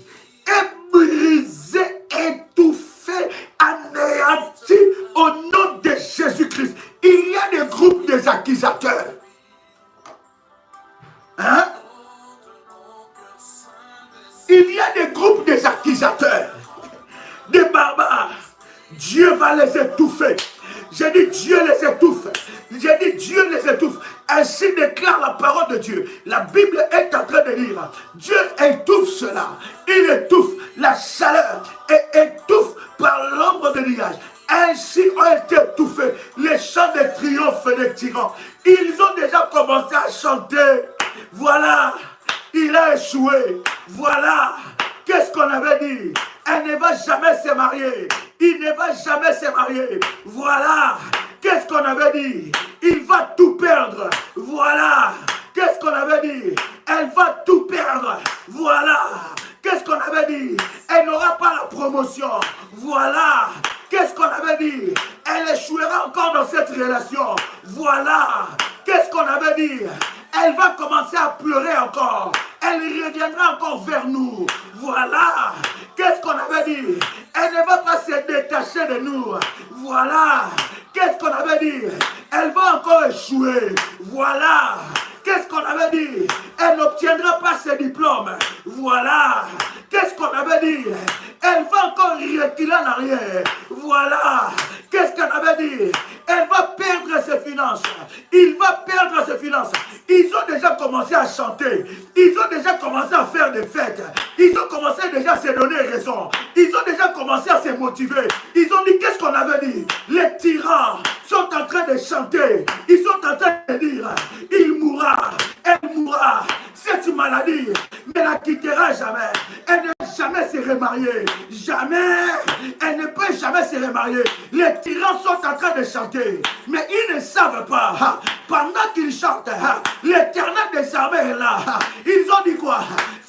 A: est brisé, étouffé, anéanti au nom de Jésus-Christ. Il y a des groupes des accusateurs. Hein? Il y a des groupes des accusateurs, des barbares. Dieu va les étouffer. J'ai dit Dieu les étouffe. J'ai dit Dieu les étouffe. Ainsi déclare la parole de Dieu. La Bible est en train de dire, Dieu étouffe cela. Il étouffe la chaleur et étouffe par l'ombre de nuages. Ainsi ont été étouffés les chants de triomphe des tyrans. Ils ont déjà commencé à chanter. Voilà, il a échoué. Voilà, qu'est-ce qu'on avait dit? Elle ne va jamais se marier. Il ne va jamais se marier. Voilà, qu'est-ce qu'on avait dit? Il va tout perdre. Voilà, qu'est-ce qu'on avait dit? Elle va tout perdre. Voilà, qu'est-ce qu'on avait dit? Elle n'aura pas la promotion. Voilà, qu'est-ce qu'on avait dit? Elle échouera encore dans cette relation. Voilà, qu'est-ce qu'on avait dit? Elle va commencer à pleurer encore. Elle reviendra encore vers nous. Voilà. Qu'est-ce qu'on avait dit? Elle ne va pas se détacher de nous. Voilà. Qu'est-ce qu'on avait dit? Elle va encore échouer. Voilà. Qu'est-ce qu'on avait dit? Elle n'obtiendra pas ses diplômes. Voilà. Qu'est-ce qu'on avait dit? Elle va encore reculer en arrière. Voilà. Qu'est-ce qu'on avait dit? Elle va perdre ses finances. Il va perdre ses finances. Ils ont déjà commencé à chanter. Ils ont déjà commencé à faire des fêtes. Ils ont commencé déjà à se donner raison. Ils ont déjà commencé à se motiver. Ils ont dit, qu'est-ce qu'on avait dit? Les tyrans sont en train de chanter. Ils sont en train de dire, il mourra, elle mourra. Cette maladie ne la quittera jamais. Elle ne va jamais se remarier. Jamais. Elle ne peut jamais se remarier. Les tyrans sont en train de chanter. Mais ils ne savent pas. Pendant qu'ils chantent, l'Éternel des armées est là. Ils ont dit quoi?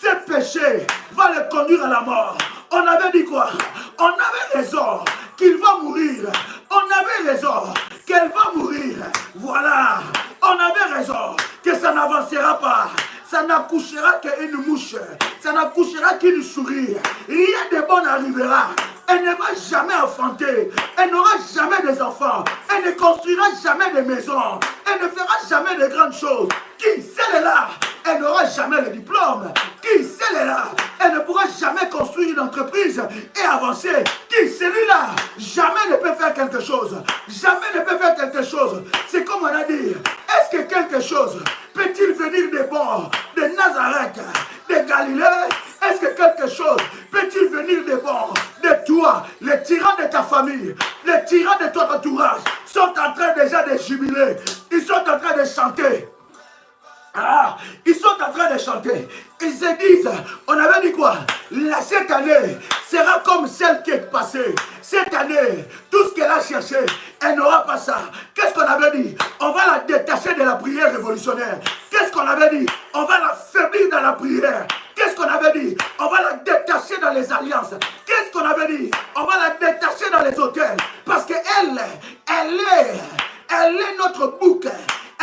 A: Ce péché va le conduire à la mort. On avait dit quoi? On avait raison qu'il va mourir. On avait raison qu'elle va mourir. Voilà. On avait raison que ça n'avancera pas. Ça n'accouchera qu'une mouche. Ça n'accouchera qu'une souris. Rien de bon n'arrivera. Elle ne va jamais enfanter. Elle n'aura jamais des enfants. Elle ne construira jamais de maisons. Elle ne fera jamais de grandes choses. Qui celle-là? Elle n'aura jamais le diplôme. Qui celle-là? Elle ne pourra jamais construire une entreprise et avancer. Qui celui-là? Jamais ne peut faire quelque chose. Jamais ne peut faire quelque chose. C'est comme on a dit. Est-ce que quelque chose peut-il venir des bords de Nazareth, de Galilée? Est-ce que quelque chose peut-il venir des bords de toi? Les tyrans de ta famille, les tyrans de ton entourage sont en train déjà de jubiler. Ils sont en train de chanter. Ah, ils sont en train de chanter. Ils se disent, on avait dit quoi? Cette année sera comme celle qui est passée. Cette année, tout ce qu'elle a cherché, elle n'aura pas ça. Qu'est-ce qu'on avait dit? On va la détacher de la prière révolutionnaire. Qu'est-ce qu'on avait dit? On va la faiblir dans la prière. Qu'est-ce qu'on avait dit? On va la détacher dans les alliances. Qu'est-ce qu'on avait dit? On va la détacher dans les hôtels. Parce qu'elle est notre bouc.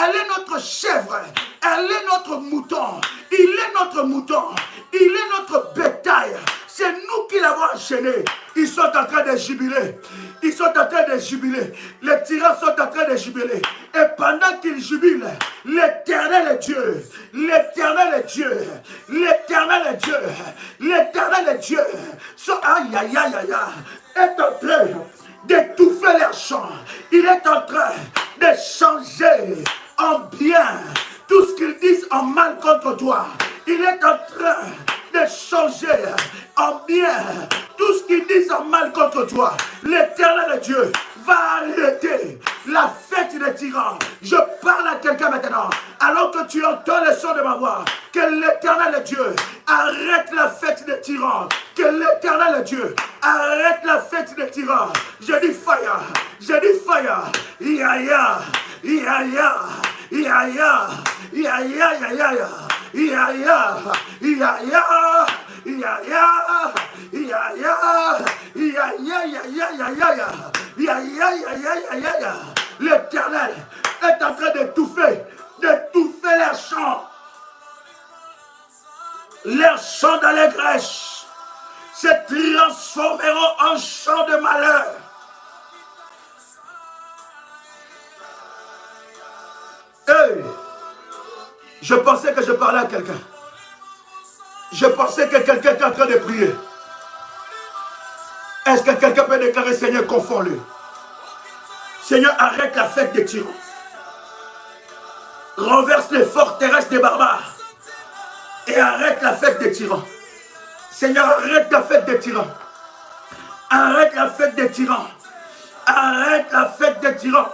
A: Elle est notre chèvre. Elle est notre mouton. Il est notre mouton. Il est notre bétail. C'est nous qui l'avons enchaîné. Ils sont en train de jubiler. Ils sont en train de jubiler. Les tyrans sont en train de jubiler. Et pendant qu'ils jubilent, l'Éternel est Dieu. L'Éternel est Dieu. L'Éternel est Dieu. L'Éternel est Dieu. Aïe, aïe, aïe, aïe, est en train d'étouffer leurs chants. Il est en train de changer en bien tout ce qu'ils disent en mal contre toi. Il est en train de changer en bien tout ce qu'ils disent en mal contre toi. L'Éternel Dieu va arrêter la fête des tyrans. Je parle à quelqu'un maintenant, alors que tu entends le son de ma voix, que l'Éternel Dieu arrête la fête des tyrans, que l'Éternel Dieu arrête la fête des tyrans. Je dis fire, je dis fire, Yaya, Yaya, Yaya, Yaya, Yaya, Yaya, Yaya, l'Éternel est en train d'étouffer leurs chants d'allégresse se transformeront en chants de malheur. Hey, je pensais que je parlais à quelqu'un. Je pensais que quelqu'un était en train de prier. Est-ce que quelqu'un peut déclarer, Seigneur, confonds-le? Seigneur, arrête la fête des tyrans. Renverse les forteresses des barbares. Et arrête la fête des tyrans. Seigneur, arrête la fête des tyrans. Arrête la fête des tyrans. Arrête la fête des tyrans.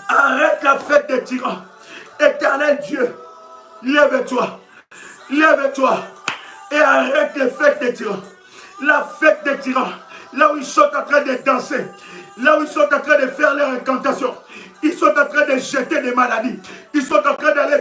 A: Arrête la fête des tyrans. Éternel Dieu, lève-toi. Lève-toi et arrête les fêtes des tyrans. La fête des tyrans, là où ils sont en train de danser, là où ils sont en train de faire leur incantation, ils sont en train de jeter des maladies. Ils sont en train d'aller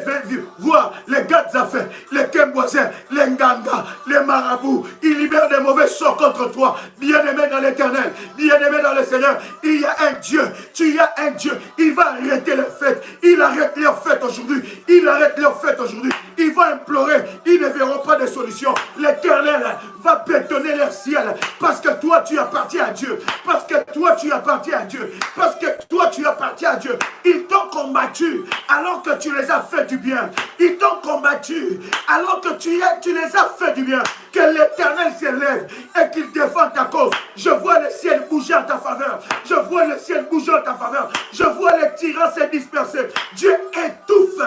A: voir les gars d'affaires, les Kemboisiens, les Nganga, les marabouts. Ils libèrent des mauvais sorts contre toi. Bien-aimé dans l'Éternel, bien-aimé dans le Seigneur, il y a un Dieu. Tu as un Dieu. Il va arrêter les fêtes. Il arrête leurs fêtes aujourd'hui. Il arrête leurs fêtes aujourd'hui. Il va implorer. Ils ne verront pas de solution. L'Éternel va bétonner leur ciel. Parce que toi, tu appartiens à Dieu. Parce que toi, tu appartiens à Dieu. Parce que toi, tu appartiens à Dieu. Ils t'ont combattu alors que tu les as fait du bien. Ils t'ont combattu alors que tu les as fait du bien. Que l'Éternel s'élève et qu'il défend ta cause. Je vois le ciel bouger en ta faveur. Je vois le ciel bouger en ta faveur. Je vois les tyrans se disperser. Dieu étouffe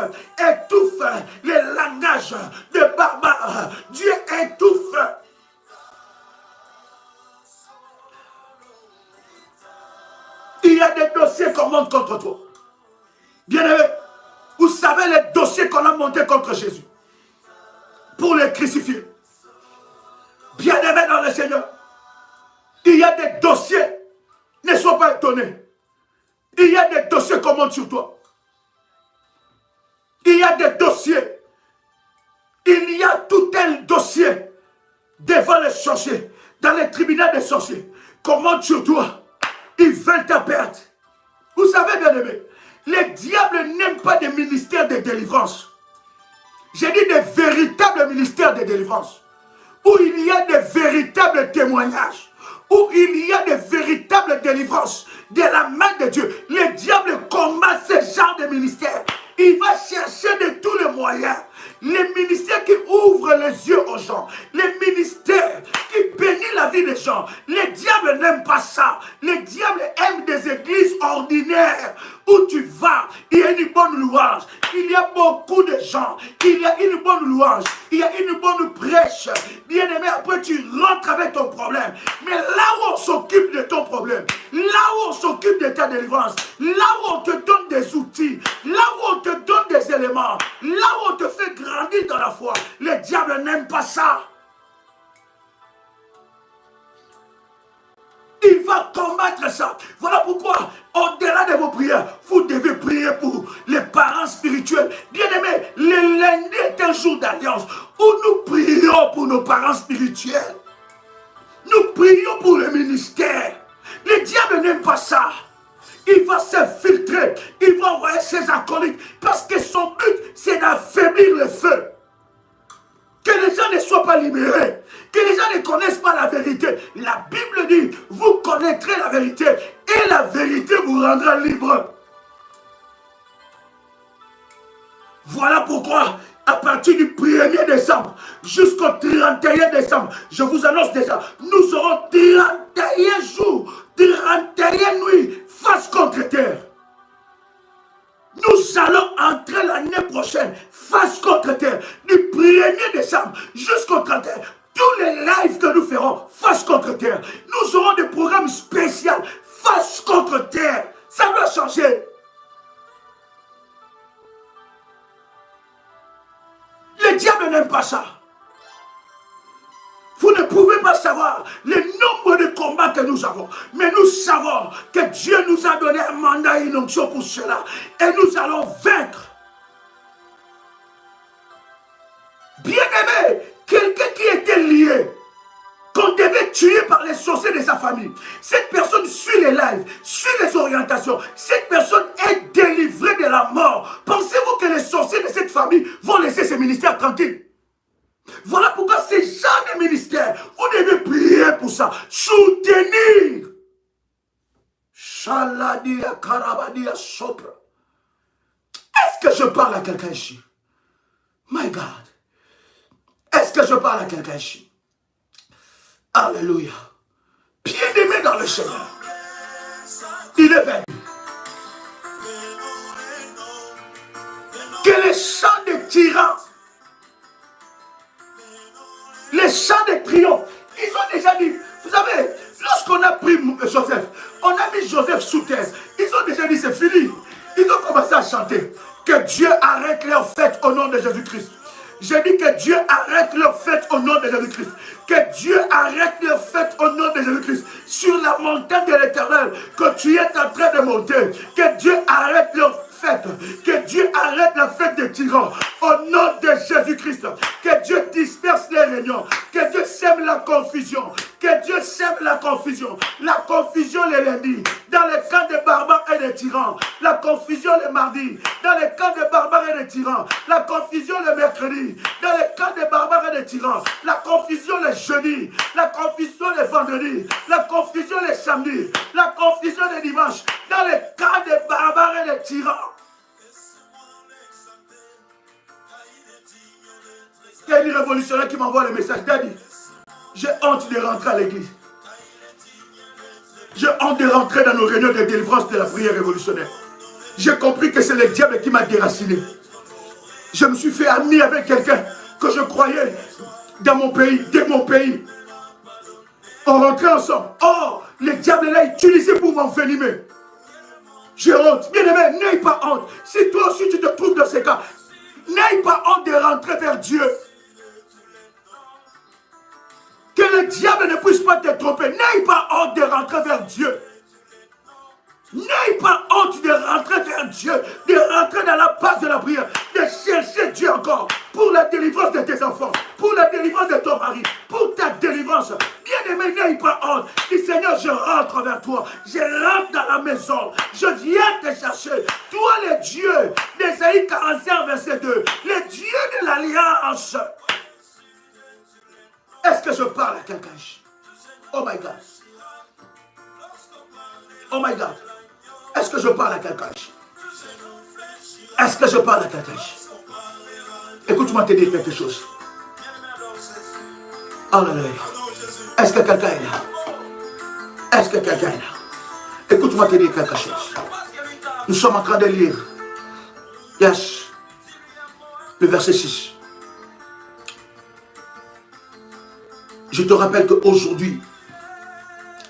A: les langages des barbares. Dieu étouffe. Il y a des dossiers qu'on monte contre toi. Bien-aimé, vous savez les dossiers qu'on a montés contre Jésus pour les crucifier. Bien-aimé dans le Seigneur, il y a des dossiers, ne sois pas étonné. Il y a des dossiers qu'on monte sur toi. Il y a des dossiers. Il y a tout un dossier devant les sorciers, dans les tribunaux des sorciers, qu'on monte sur toi. Ils veulent ta perte. Vous savez, bien-aimé, les diables n'aiment pas des ministères de délivrance. J'ai dit des véritables ministères de délivrance. Où il y a des véritables témoignages. Où il y a des véritables délivrances de la main de Dieu. Les diables combattent ce genre de ministère. Il va chercher de tous les moyens. Les ministères qui ouvrent les yeux aux gens. Les ministères qui bénissent la vie des gens. Les diables n'aiment pas ça. Les diables aiment des églises ordinaires où tu vas, il y a une bonne louange. Il y a beaucoup de gens. Il y a une bonne louange. Il y a une bonne prêche. Bien aimé, après tu rentres avec ton problème. Mais là où on s'occupe de ton problème, là où on s'occupe de ta délivrance, là où on te donne des outils, là où on te donne des éléments, là où on te fait grandir dans la foi, les diables n'aiment pas ça. Il va combattre ça. Voilà pourquoi, au-delà de vos prières, vous devez prier pour les parents spirituels. Bien-aimés, le lundi est un jour d'alliance où nous prions pour nos parents spirituels. Nous prions pour le ministère. Les diables n'aiment pas ça. Il va s'infiltrer. Il va envoyer ses acolytes. Parce que son but, c'est d'affaiblir le feu. Que les gens ne soient pas libérés. Que les gens ne connaissent pas la vérité. La Bible dit, vous connaîtrez la vérité. Et la vérité vous rendra libre. Voilà pourquoi, à partir du 1er décembre jusqu'au 31 décembre, je vous annonce déjà, nous aurons 31 jours, 31 nuits face contre terre. Nous allons entrer l'année prochaine face contre terre, du 1er décembre jusqu'au 31. Tous les lives que nous ferons face contre terre, nous aurons des programmes spéciaux face contre notre terre. Ça doit changer. Le diable n'aime pas ça. Vous ne pouvez pas savoir le nombre de combats que nous avons. Mais nous savons que Dieu nous a donné un mandat et une onction pour cela. Et nous allons vaincre. Bien-aimé, quelqu'un qui était lié, qu'on devait tuer par les sorciers de sa famille. Cette personne suit les lives, suit les orientations. Cette personne est délivrée de la mort. Pensez-vous que les sorciers de cette famille vont laisser ces ministères tranquilles? Voilà pourquoi ces gens de ministères, vous devez prier pour ça, soutenir. Shaladia Karabadia Sopra. Est-ce que je parle à quelqu'un ici? My God. Est-ce que je parle à quelqu'un ici? Alléluia. Bien-aimé dans le Seigneur. Il est venu. Que les chants des tyrans, les chants de triomphe, ils ont déjà dit, vous savez, lorsqu'on a pris Joseph, on a mis Joseph sous terre, ils ont déjà dit c'est fini. Ils ont commencé à chanter que Dieu arrête leur fête au nom de Jésus-Christ. J'ai dit que Dieu arrête leur fête au nom de Jésus-Christ. Que Dieu arrête leur fête au nom de Jésus-Christ. Sur la montagne de l'Éternel que tu es en train de monter. Que Dieu arrête leur fête. Que Dieu arrête la fête des tyrans. Au nom de Jésus-Christ. Que Dieu disperse les réunions. Que Dieu sème la confusion. Que Dieu sème la confusion. La confusion les lundis. Dans les camps des barbares et des tyrans. La confusion les mardis. Dans les camps des barbares et des tyrans. La confusion les mercredis. Dans les camps des barbares et des tyrans. La confusion les jeudis. La confusion les vendredis. La confusion les samedis. La confusion les dimanches. Dans les camps des barbares et des tyrans. Il y a une révolutionnaire qui m'envoie le message. Daddy, j'ai honte de rentrer à l'église. J'ai honte de rentrer dans nos réunions de délivrance de la prière révolutionnaire. J'ai compris que c'est le diable qui m'a déraciné. Je me suis fait ami avec quelqu'un que je croyais dans mon pays, de mon pays. On rentrait ensemble. Oh, le diable l'a utilisé pour m'envenimer. J'ai honte. Bien aimé, n'aie pas honte. Si toi aussi tu te trouves dans ces cas, n'aie pas honte de rentrer vers Dieu. Que le diable ne puisse pas te tromper. N'aie pas honte de rentrer vers Dieu. N'aie pas honte de rentrer vers Dieu, de rentrer dans la base de la prière, de chercher Dieu encore pour la délivrance de tes enfants, pour la délivrance de ton mari, pour ta délivrance. Bien-aimé, n'aie pas honte. Dis Seigneur, je rentre vers toi, je rentre dans la maison, je viens te chercher. Toi, le Dieu d'Ésaïe 45, verset 2, le Dieu de l'Alliance. Est-ce que je parle à quelqu'un? Oh my God. Oh my God. Est-ce que je parle à quelqu'un? Est-ce que je parle à quelqu'un? Écoute-moi te dire quelque chose. Alléluia. Est-ce que quelqu'un est là? Est-ce que quelqu'un est là? Écoute-moi te dire quelque chose. Nous sommes en train de lire. Yes. Le verset 6. Je te rappelle qu'aujourd'hui,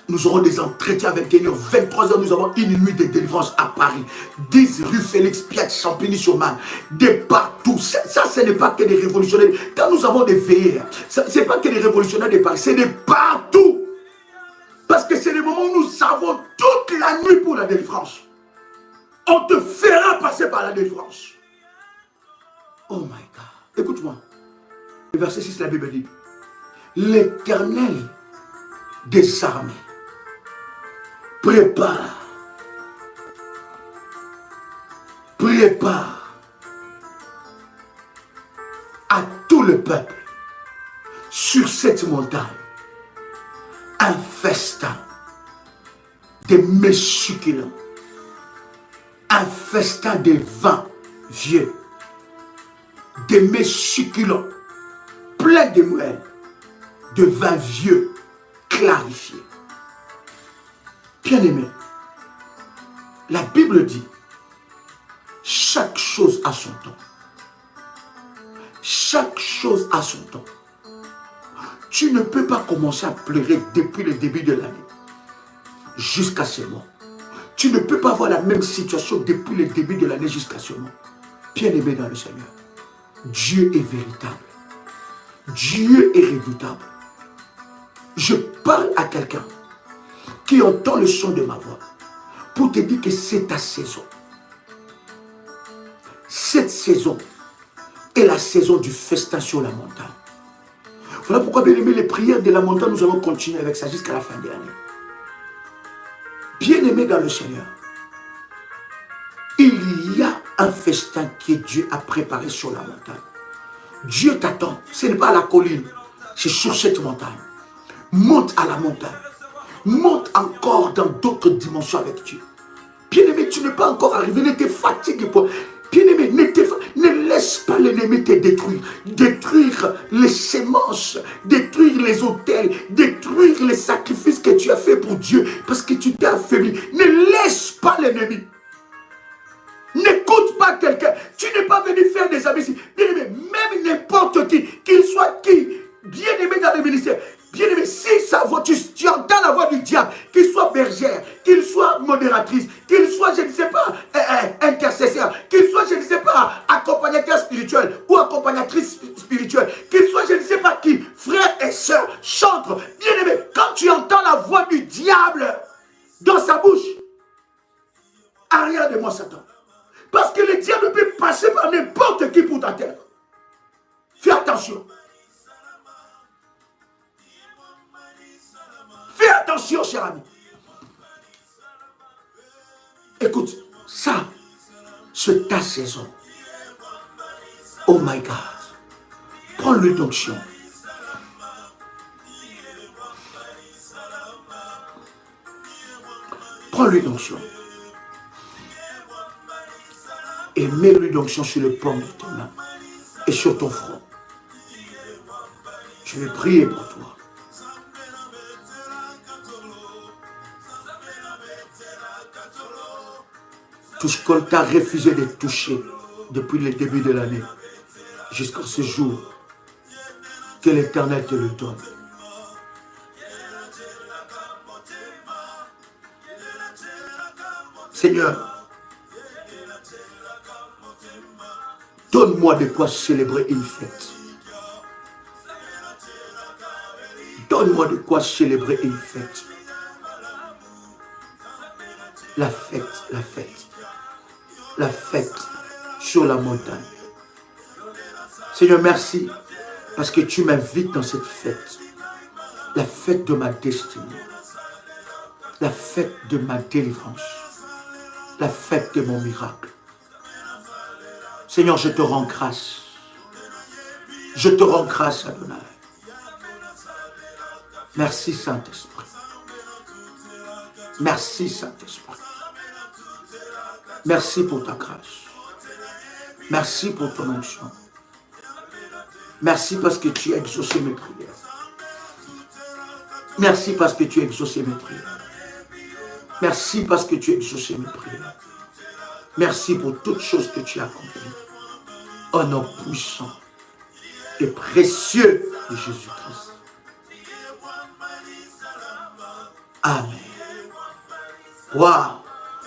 A: nous aurons des entretiens avec Kenyon. 23h, nous avons une nuit de délivrance à Paris. 10 rue Félix Piat, Champigny-sur-Marne. De partout. Ça, ce n'est pas que des révolutionnaires. Quand nous avons des veillées, ce n'est pas que des révolutionnaires de Paris. C'est de partout. Parce que c'est le moment où nous savons toute la nuit pour la délivrance. On te fera passer par la délivrance. Oh my God. Écoute-moi. Le verset 6, la Bible dit. L'Éternel des armées prépare à tout le peuple sur cette montagne un festin de mets succulents, un festin de vin vieux, de mets succulents, plein de moelle, de vin vieux, clarifié. Bien-aimé, la Bible dit, chaque chose a son temps. Chaque chose a son temps. Tu ne peux pas commencer à pleurer depuis le début de l'année jusqu'à ce moment. Tu ne peux pas avoir la même situation depuis le début de l'année jusqu'à ce moment. Bien-aimé dans le Seigneur, Dieu est véritable. Dieu est redoutable. Je parle à quelqu'un qui entend le son de ma voix pour te dire que c'est ta saison. Cette saison est la saison du festin sur la montagne. Voilà pourquoi, bien aimé, les prières de la montagne, nous allons continuer avec ça jusqu'à la fin de l'année. Bien-aimé dans le Seigneur, il y a un festin que Dieu a préparé sur la montagne. Dieu t'attend. Ce n'est pas à la colline, c'est sur cette montagne. Monte à la montagne. Monte encore dans d'autres dimensions avec Dieu. Bien-aimé, tu n'es pas encore arrivé, ne te fatigue pas. Bien-aimé, ne laisse pas l'ennemi te détruire. Détruire les semences, détruire les autels, détruire les sacrifices que tu as fait pour Dieu parce que tu t'es affaibli. Ne laisse pas l'ennemi. N'écoute pas quelqu'un. Tu n'es pas venu faire des amis ici. Bien-aimé, même n'importe qui, qu'il soit qui, bien-aimé dans le ministère. Bien-aimé, si sa voix, tu entends la voix du diable, qu'il soit bergère, qu'il soit modératrice, qu'il soit, je ne sais pas, intercesseur, qu'il soit, je ne sais pas, accompagnateur spirituel ou accompagnatrice spirituelle, qu'il soit, je ne sais pas qui, frère et soeur, chantre. Bien-aimé, quand tu entends la voix du diable dans sa bouche, arrière de moi, Satan. Parce que le diable peut passer par n'importe qui pour t'atteindre. Fais attention. Fais attention, cher ami. Écoute, ça, c'est ta saison. Oh my God. Prends l'huile d'onction. Prends l'huile d'onction. Et mets l'huile d'onction sur le paume de ton main et sur ton front. Je vais prier pour toi. Tout ce qu'on t'a refusé de toucher depuis le début de l'année, jusqu'à ce jour, que l'Éternel te le donne. Seigneur, donne-moi de quoi célébrer une fête. Donne-moi de quoi célébrer une fête. La fête, la fête. La fête sur la montagne. Seigneur, merci parce que tu m'invites dans cette fête. La fête de ma destinée. La fête de ma délivrance. La fête de mon miracle. Seigneur, je te rends grâce. Je te rends grâce, Adonai. Merci, Saint-Esprit. Merci, Saint-Esprit. Merci pour ta grâce. Merci pour ton onction. Merci parce que tu as exaucé mes prières. Merci parce que tu as exaucé mes prières. Merci parce que tu as exaucé mes prières. Merci pour toutes choses que tu as accomplies. Au nom puissant et précieux de Jésus-Christ. Amen. Waouh!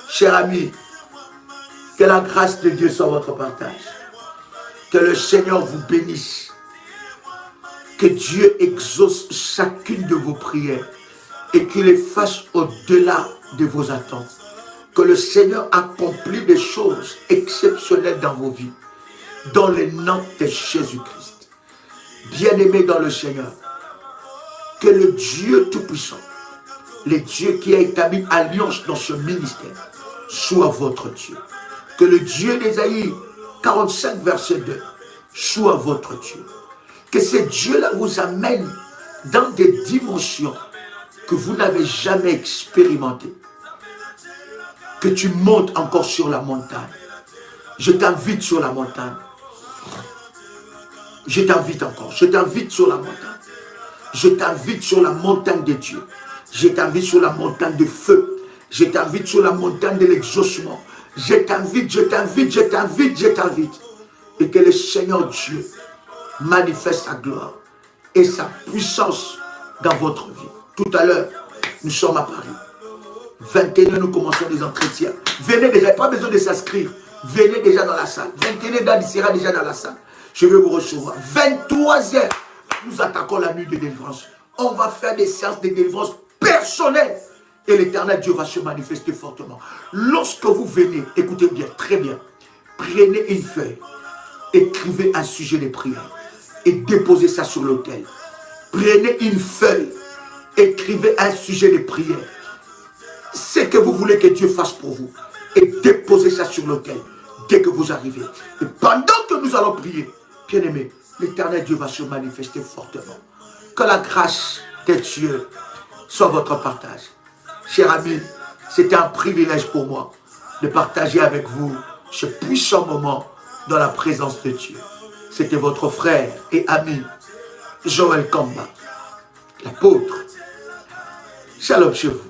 A: Chers amis, que la grâce de Dieu soit votre partage. Que le Seigneur vous bénisse. Que Dieu exauce chacune de vos prières et qu'il les fasse au-delà de vos attentes. Que le Seigneur accomplisse des choses exceptionnelles dans vos vies. Dans le nom de Jésus-Christ. Bien-aimés dans le Seigneur, que le Dieu Tout-Puissant, le Dieu qui a établi alliance dans ce ministère, soit votre Dieu. Que le Dieu d'Ésaïe 45, verset 2, soit votre Dieu. Que ce Dieu-là vous amène dans des dimensions que vous n'avez jamais expérimentées. Que tu montes encore sur la montagne. Je t'invite sur la montagne. Je t'invite encore. Je t'invite sur la montagne. Je t'invite sur la montagne de Dieu. Je t'invite sur la montagne de feu. Je t'invite sur la montagne de l'exaucement. Je t'invite, je t'invite, je t'invite, je t'invite. Et que le Seigneur Dieu manifeste sa gloire et sa puissance dans votre vie. Tout à l'heure, nous sommes à Paris. 21h, nous commençons les entretiens. Venez déjà, pas besoin de s'inscrire. Venez déjà dans la salle. 21h, il sera déjà dans la salle. Je vais vous recevoir. 23h, nous attaquons la nuit de délivrance. On va faire des séances de délivrance personnelles. Et l'Éternel Dieu va se manifester fortement. Lorsque vous venez, écoutez bien, très bien. Prenez une feuille. Écrivez un sujet de prière. Et déposez ça sur l'autel. Prenez une feuille. Écrivez un sujet de prière. Ce que vous voulez que Dieu fasse pour vous. Et déposez ça sur l'autel. Dès que vous arrivez. Et pendant que nous allons prier, bien aimé, l'Éternel Dieu va se manifester fortement. Que la grâce de Dieu soit votre partage. Cher ami, c'était un privilège pour moi de partager avec vous ce puissant moment dans la présence de Dieu. C'était votre frère et ami, Joël Kamba, l'apôtre. Shalom chez vous.